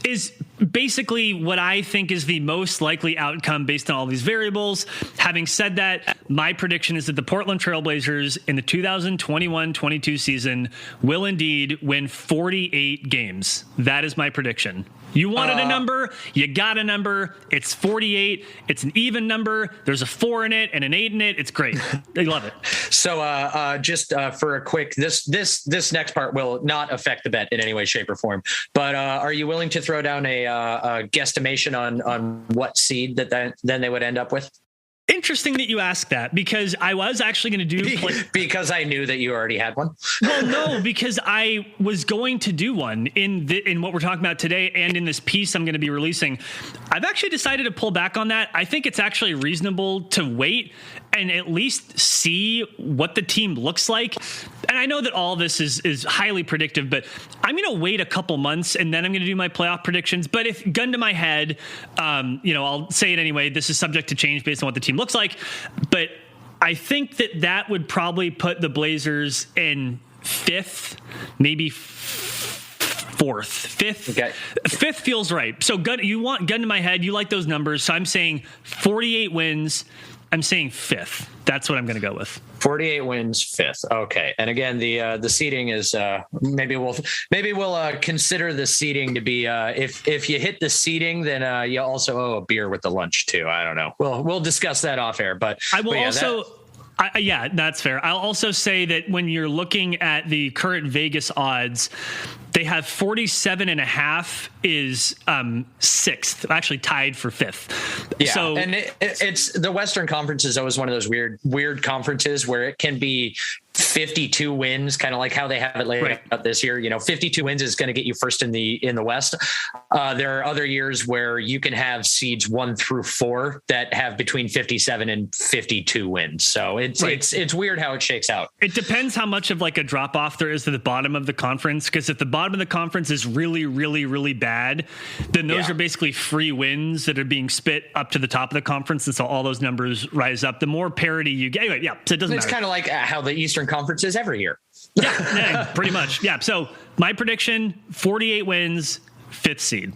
is basically what I think is the most likely outcome based on all these variables. Having said that, my prediction is that the Portland Trailblazers in the 2021-22 season will indeed win 48 games. That is my prediction. You wanted a number, you got a number. It's 48. It's an even number. There's a 4 in it and an 8 in it. It's great. I love it. So just for a quick, this next part will not affect the bet in any way, shape, or form. But are you willing to throw down a guesstimation on what seed then they would end up with? Interesting that you asked that, because I was actually going to do... because I knew that you already had one? Well, no, because I was going to do one in what we're talking about today and in this piece I'm going to be releasing. I've actually decided to pull back on that. I think it's actually reasonable to wait and at least see what the team looks like. And I know that all this is highly predictive, but I'm going to wait a couple months and then I'm going to do my playoff predictions. But if gun to my head, I'll say it anyway. This is subject to change based on what the team looks like. But I think that would probably put the Blazers in 5th, maybe 4th. 5th. Okay. 5th feels right. So gun to my head. You like those numbers. So I'm saying 48 wins. I'm saying fifth. That's what I'm going to go with. 48 wins, fifth. Okay. And again, the seeding is maybe we'll consider the seeding to be if you hit the seeding, then you also owe a beer with the lunch too. I don't know. We'll discuss that off air. But I will yeah, that's fair. I'll also say that when you're looking at the current Vegas odds, they have 47.5 is sixth, actually tied for fifth. Yeah, so, and it's the Western Conference is always one of those weird conferences where it can be 52 wins, kind of like how they have it laid out this year. 52 wins is going to get you first in the West. There are other years where you can have seeds 1 through 4 that have between 57 and 52 wins. So it's weird how it shakes out. It depends how much of like a drop off there is to the bottom of the conference. Because if the bottom of the conference is really, really, really bad, then those are basically free wins that are being spit up to the top of the conference. And so all those numbers rise up. The more parity you get, anyway, so it doesn't matter. It's kind of like how the Eastern Conference is every year. Yeah, pretty much. Yeah. So my prediction, 48 wins, 5th seed.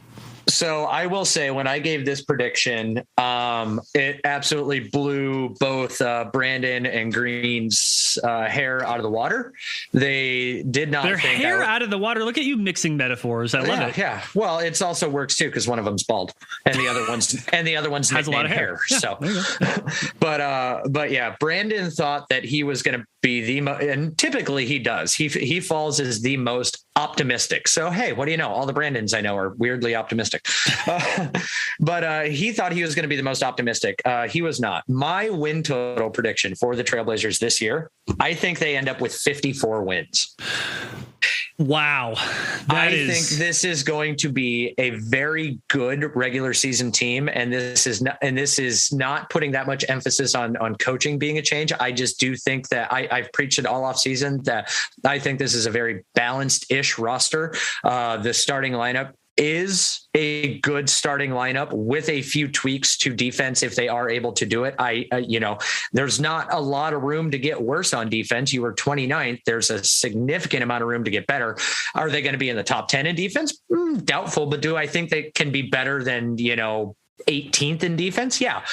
So I will say when I gave this prediction, it absolutely blew both Brandon and Green's hair out of the water. They did not think hair out of the water. Look at you mixing metaphors. I love it. Yeah. Well, it's also works too because one of them's bald and the other one's has a lot of hair. Yeah, so, but yeah, Brandon thought that he was going to be and typically he does. He falls as the most optimistic. So hey, what do you know? All the Brandons I know are weirdly optimistic. But he thought he was going to be the most optimistic. He was not. My win total prediction for the Trailblazers this year, I think they end up with 54 wins. Wow. I think this is going to be a very good regular season team. And this is not putting that much emphasis on coaching being a change. I just do think that I've preached it all off season that I think this is a very balanced-ish roster. The starting lineup is a good starting lineup with a few tweaks to defense if they are able to do it. There's not a lot of room to get worse on defense. You were 29th. There's a significant amount of room to get better. Are they going to be in the top 10 in defense? Doubtful, but do I think they can be better than, 18th in defense? Yeah.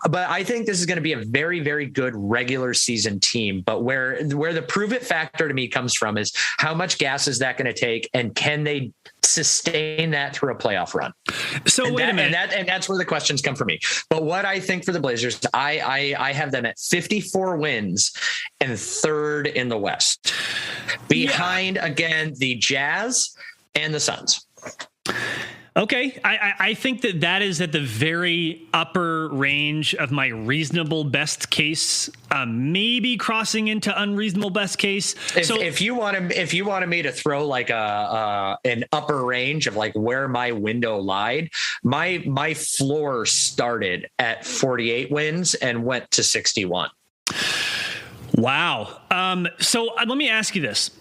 But I think this is going to be a very, very good regular season team. But where the prove it factor to me comes from is how much gas is that going to take and can they sustain that through a playoff run? So wait a minute. And that's where the questions come for me. But what I think for the Blazers, I have them at 54 wins and 3rd in the West behind again, the Jazz and the Suns. Okay, I think that is at the very upper range of my reasonable best case, maybe crossing into unreasonable best case. If you wanted me to throw like an upper range of like where my window lied, my floor started at 48 wins and went to 61. Wow. So let me ask you this: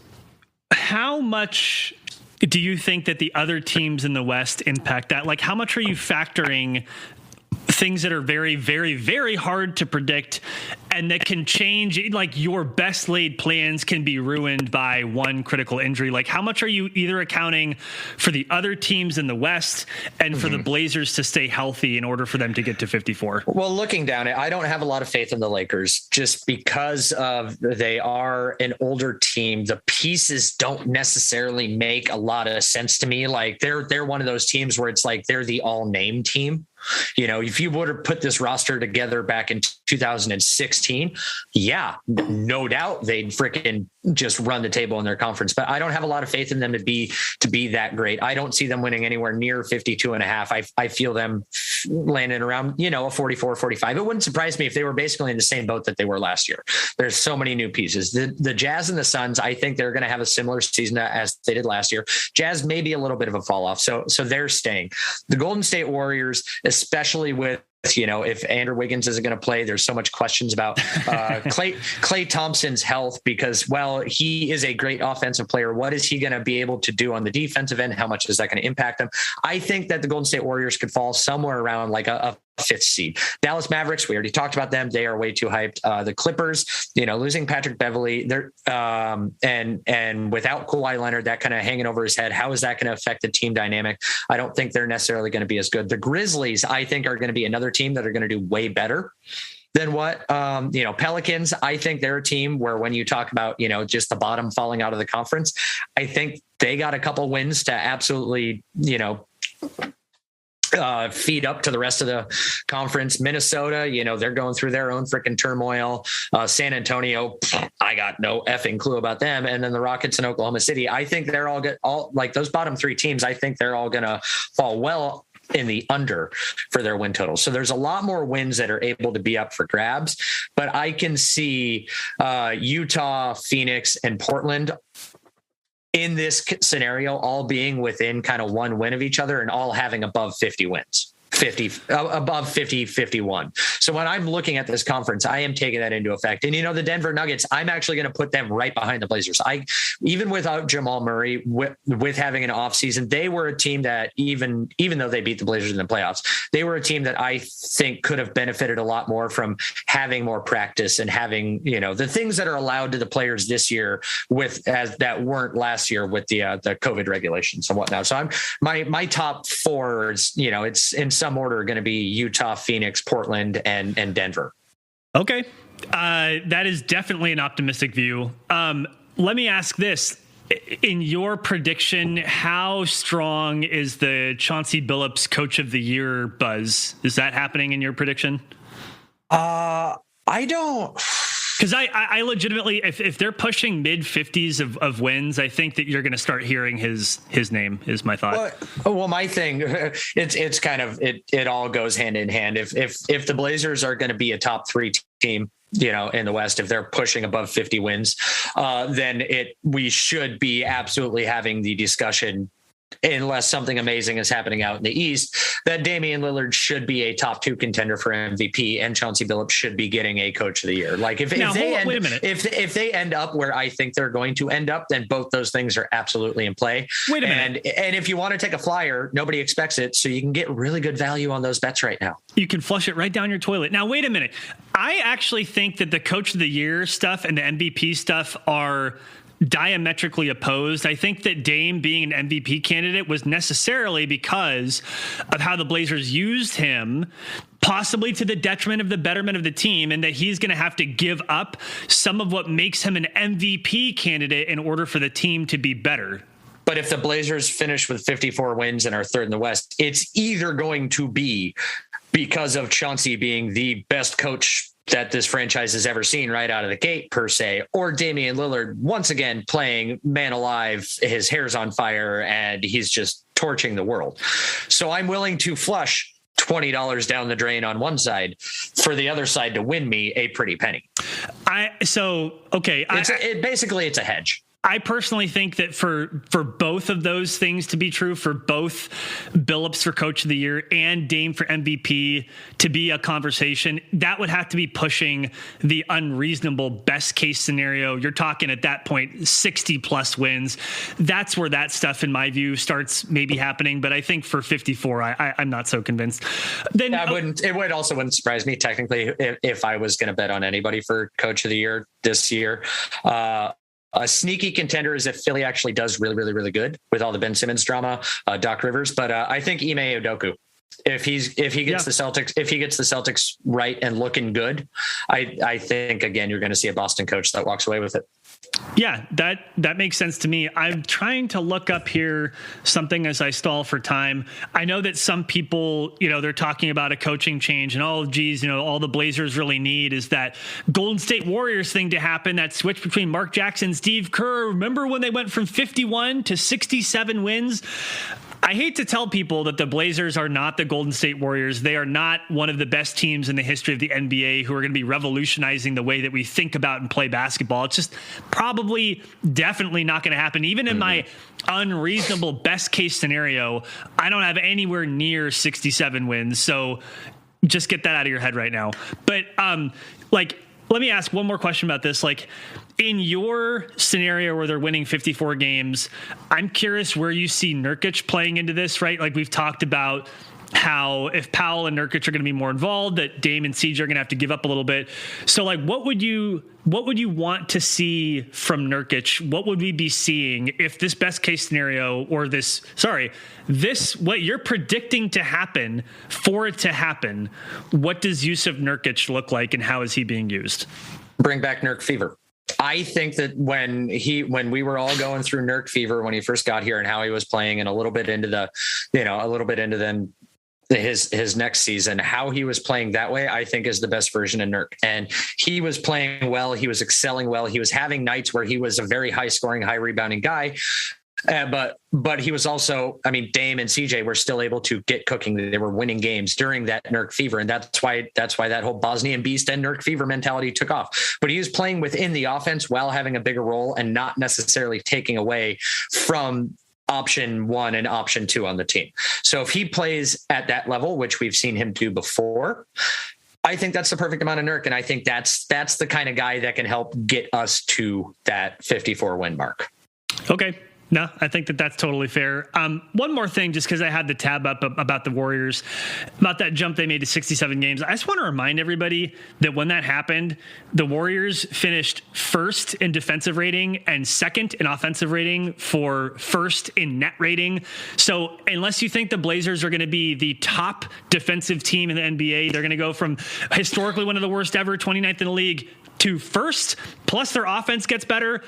how much do you think that the other teams in the West impact that? Like, how much are you factoring things that are very, very, very hard to predict and that can change? Like, your best laid plans can be ruined by one critical injury. Like, how much are you either accounting for the other teams in the West and for the Blazers to stay healthy in order for them to get to 54? Well, looking down it, I don't have a lot of faith in the Lakers just because they are an older team. The pieces don't necessarily make a lot of sense to me. Like, they're one of those teams where it's like they're the all name team. If you would have put this roster together back in 2016, yeah, no doubt they'd freaking just run the table in their conference. But I don't have a lot of faith in them to be that great. I don't see them winning anywhere near 52.5. I feel them landing around, a 44, 45. It wouldn't surprise me if they were basically in the same boat that they were last year. There's so many new pieces. The Jazz and the Suns, I think they're going to have a similar season as they did last year. Jazz may be a little bit of a fall off. So they're staying. The Golden State Warriors, especially with, if Andrew Wiggins isn't going to play, there's so much questions about Klay Thompson's health because, well, he is a great offensive player. What is he going to be able to do on the defensive end? How much is that going to impact him? I think that the Golden State Warriors could fall somewhere around like a 5th seed. Dallas Mavericks, we already talked about them. They are way too hyped. The Clippers, losing Patrick Beverley, they're and without Kawhi Leonard, that kind of hanging over his head. How is that going to affect the team dynamic? I don't think they're necessarily going to be as good. The Grizzlies, I think, are going to be another team that are going to do way better. than what, Pelicans, I think they're a team where when you talk about, just the bottom falling out of the conference, I think they got a couple wins to absolutely, feed up to the rest of the conference. Minnesota, they're going through their own freaking turmoil. San Antonio, I got no effing clue about them. And then the Rockets and Oklahoma City, I think they're all good. All like those bottom three teams, I think they're all going to fall well in the under for their win total. So there's a lot more wins that are able to be up for grabs, but I can see Utah, Phoenix, and Portland in this scenario, all being within kind of one win of each other and all having above 50 wins. Above 50, 51. So when I'm looking at this conference, I am taking that into effect. And, the Denver Nuggets, I'm actually going to put them right behind the Blazers. Even without Jamal Murray, with having an off season, they were a team that even though they beat the Blazers in the playoffs, they were a team that I think could have benefited a lot more from having more practice and having, the things that are allowed to the players this year that weren't last year with the COVID regulations and whatnot. So my top four is, it's in some order going to be Utah, Phoenix, Portland, and Denver. Okay. That is definitely an optimistic view. Let me ask this. In your prediction, how strong is the Chauncey Billups Coach of the Year buzz? Is that happening in your prediction? I don't... Because I legitimately, if they're pushing mid 50s of wins, I think that you're going to start hearing his name. Is my thought. Well, my thing, it's kind of it all goes hand in hand. If the Blazers are going to be a top three team, in the West, if they're pushing above 50 wins, then we should be absolutely having the discussion, unless something amazing is happening out in the East, that Damian Lillard should be a top 2 contender for MVP and Chauncey Billups should be getting a Coach of the Year. Like if they end up where I think they're going to end up, then both those things are absolutely in play. Wait a minute. And if you want to take a flyer, nobody expects it. So you can get really good value on those bets right now. You can flush it right down your toilet. Now, wait a minute. I actually think that the Coach of the Year stuff and the MVP stuff are diametrically opposed. I think that Dame being an MVP candidate was necessarily because of how the Blazers used him, possibly to the detriment of the betterment of the team, and that he's going to have to give up some of what makes him an MVP candidate in order for the team to be better. But if the Blazers finish with 54 wins and are third in the West, it's either going to be because of Chauncey being the best coach that this franchise has ever seen right out of the gate, per se, or Damian Lillard once again playing man alive, his hair's on fire, and he's just torching the world. So I'm willing to flush $20 down the drain on one side for the other side to win me a pretty penny. It's a hedge. I personally think that for both of those things to be true, for both Billups for Coach of the Year and Dame for MVP to be a conversation, that would have to be pushing the unreasonable best case scenario. You're talking at that point 60 plus wins. That's where that stuff, in my view, starts maybe happening. But I think for 54, I'm not so convinced. Then it wouldn't surprise me technically if I was going to bet on anybody for Coach of the Year this year. A sneaky contender is if Philly actually does really, really, really good with all the Ben Simmons drama, Doc Rivers. But I think Ime Udoka, if he gets the Celtics right and looking good, I think again you're going to see a Boston coach that walks away with it. Yeah, that makes sense to me. I'm trying to look up here something as I stall for time. I know that some people, they're talking about a coaching change and all the Blazers really need is that Golden State Warriors thing to happen, that switch between Mark Jackson and Steve Kerr. Remember when they went from 51 to 67 wins? I hate to tell people that the Blazers are not the Golden State Warriors. They are not one of the best teams in the history of the NBA who are going to be revolutionizing the way that we think about and play basketball. It's just definitely not going to happen. Even in my unreasonable best case scenario, I don't have anywhere near 67 wins. So just get that out of your head right now. But let me ask one more question about this. In your scenario where they're winning 54 games, I'm curious where you see Nurkic playing into this, right? Like we've talked about how if Powell and Nurkic are going to be more involved, that Dame and CJ are going to have to give up a little bit. So like, what would you want to see from Nurkic? What would we be seeing if this best case scenario, or this what you're predicting to happen, for it to happen? What does Jusuf Nurkic look like, and how is he being used? Bring back Nurk fever. I think that when we were all going through Nurk fever when he first got here, and how he was playing, and a little bit into his next season, how he was playing that way, I think is the best version of Nurk. And he was playing well. He was excelling well. He was having nights where he was a very high scoring, high rebounding guy. But he was also, I mean, Dame and CJ were still able to get cooking. They were winning games during that Nurk fever. And that's why that whole Bosnian beast and Nurk fever mentality took off. But he was playing within the offense while having a bigger role, and not necessarily taking away from option 1 and option 2 on the team. So if he plays at that level, which we've seen him do before, I think that's the perfect amount of Nurk. And I think that's the kind of guy that can help get us to that 54 win mark. Okay. No, I think that's totally fair. One more thing, just because I had the tab up about the Warriors, about that jump they made to 67 games. I just want to remind everybody that when that happened, the Warriors finished first in defensive rating and second in offensive rating for first in net rating. So unless you think the Blazers are going to be the top defensive team in the NBA, they're going to go from historically one of the worst ever, 29th in the league, to first, plus their offense gets better.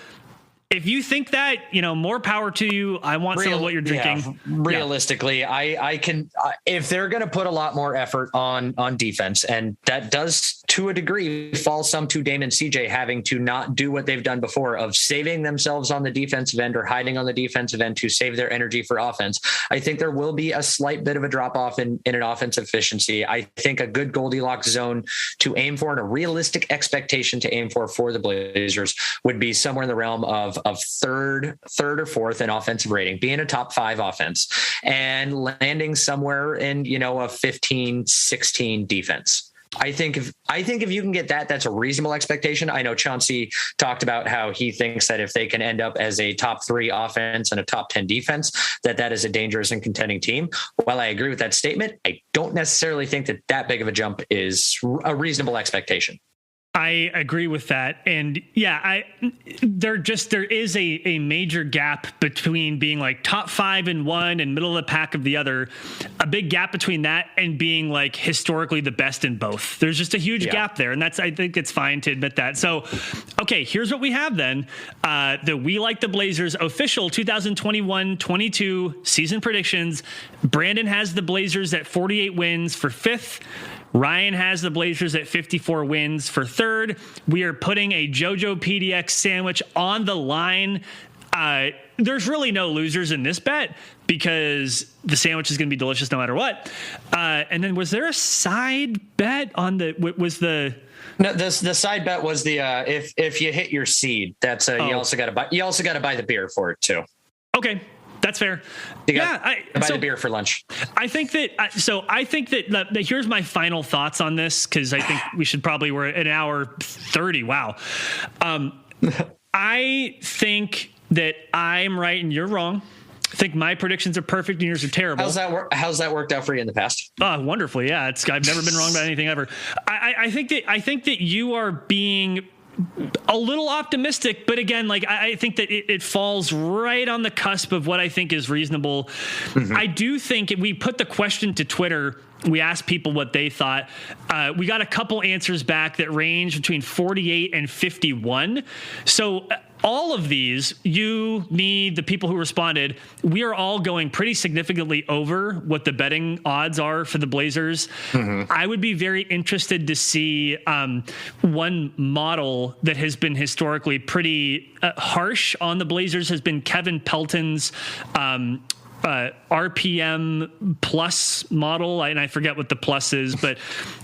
If you think that, more power to you. I want some of what you're drinking. Yeah, realistically, I can, if they're going to put a lot more effort on defense, and that does to a degree fall some to Dame and CJ having to not do what they've done before of saving themselves on the defensive end or hiding on the defensive end to save their energy for offense. I think there will be a slight bit of a drop off in an offensive efficiency. I think a good Goldilocks zone to aim for, and a realistic expectation to aim for the Blazers would be somewhere in the realm of third or fourth in offensive rating, being a top 5 offense, and landing somewhere in, a 15-16 defense. I think if you can get that, that's a reasonable expectation. I know Chauncey talked about how he thinks that if they can end up as a top 3 offense and a top 10 defense, that is a dangerous and contending team. While I agree with that statement, I don't necessarily think that big of a jump is a reasonable expectation. I agree with that. And yeah, there is a major gap between being like top 5 in one and middle of the pack of the other, a big gap between that and being like historically the best in both. There's just a huge gap there. And I think it's fine to admit that. So, okay, here's what we have then. The We Like the Blazers official 2021-22 season predictions. Brandon has the Blazers at 48 wins for 5th. Ryan has the Blazers at 54 wins for 3rd. We are putting a JoJo PDX sandwich on the line. There's really no losers in this bet because the sandwich is going to be delicious no matter what. And then was there a side bet on the No, the side bet was the if you hit your seed, that's you also got to buy the beer for it too. Okay. That's fair. Buy the beer for lunch. I think that here's my final thoughts on this, because I think we're at an hour 30. Wow. I think that I'm right and you're wrong. I think my predictions are perfect and yours are terrible. How's that worked out for you in the past? Oh, wonderfully. Yeah. I've never been wrong about anything ever. I think that you are being a little optimistic, but again, like I think that it falls right on the cusp of what I think is reasonable. Mm-hmm. I do think we put the question to Twitter. We asked people what they thought. We got a couple answers back that range between 48 and 51. So all of these, you, me, the people who responded, we are all going pretty significantly over what the betting odds are for the Blazers. Mm-hmm. I would be very interested to see one model that has been historically pretty harsh on the Blazers has been Kevin Pelton's RPM plus model, and I forget what the plus is, but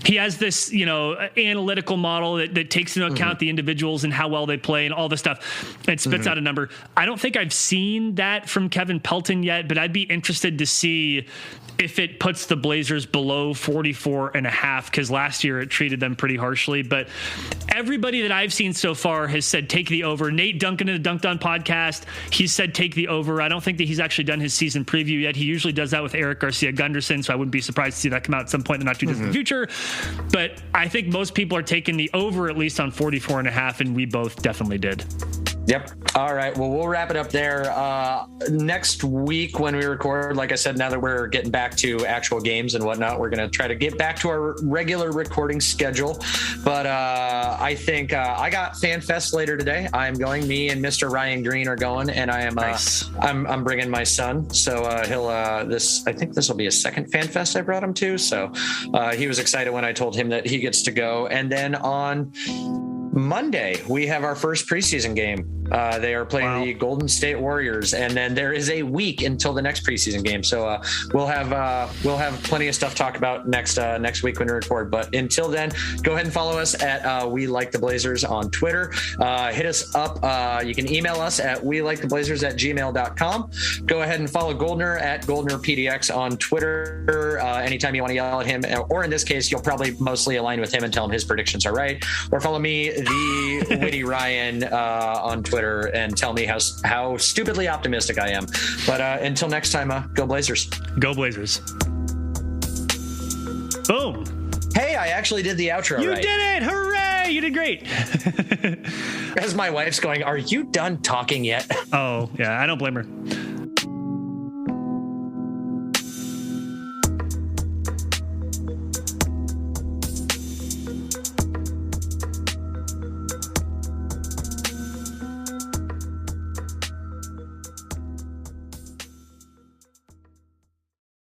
he has this, analytical model that takes into account the individuals and how well they play and all this stuff. It spits out a number. I don't think I've seen that from Kevin Pelton yet, but I'd be interested to see if it puts the Blazers below 44.5, because last year it treated them pretty harshly. But everybody that I've seen so far has said take the over. Nate Duncan in the Dunked On podcast, he said take the over. I don't think that he's actually done his season preview yet. He usually does that with Eric Garcia Gunderson, so I wouldn't be surprised to see that come out at some point in the not too distant future. But I think most people are taking the over at least on 44.5, and we both definitely did. Yep. All right. Well, we'll wrap it up there. Next week when we record, like I said, now that we're getting back to actual games and whatnot, we're going to try to get back to our regular recording schedule. But I think I got FanFest later today. I'm going. Me and Mr. Ryan Green are going, and I am. Nice. I'm bringing my son, so he'll. I think this will be a second FanFest I brought him to. So he was excited when I told him that he gets to go, and then on Monday, we have our first preseason game. They are playing the Golden State Warriors, and then there is a week until the next preseason game. So we'll have plenty of stuff to talk about next week when we record. But until then, go ahead and follow us at We Like the Blazers on Twitter. Hit us up. You can email us at weliktheblazers@gmail.com. Go ahead and follow Goldner at GoldnerPDX on Twitter. Anytime you want to yell at him, or in this case, you'll probably mostly align with him and tell him his predictions are right. Or follow me, the Witty Ryan, on Twitter, and tell me how stupidly optimistic I am. But until next time, go Blazers. Go Blazers. Boom. Hey, I actually did the outro You right. did it. Hooray. You did great. As my wife's going, are you done talking yet? Oh, yeah. I don't blame her.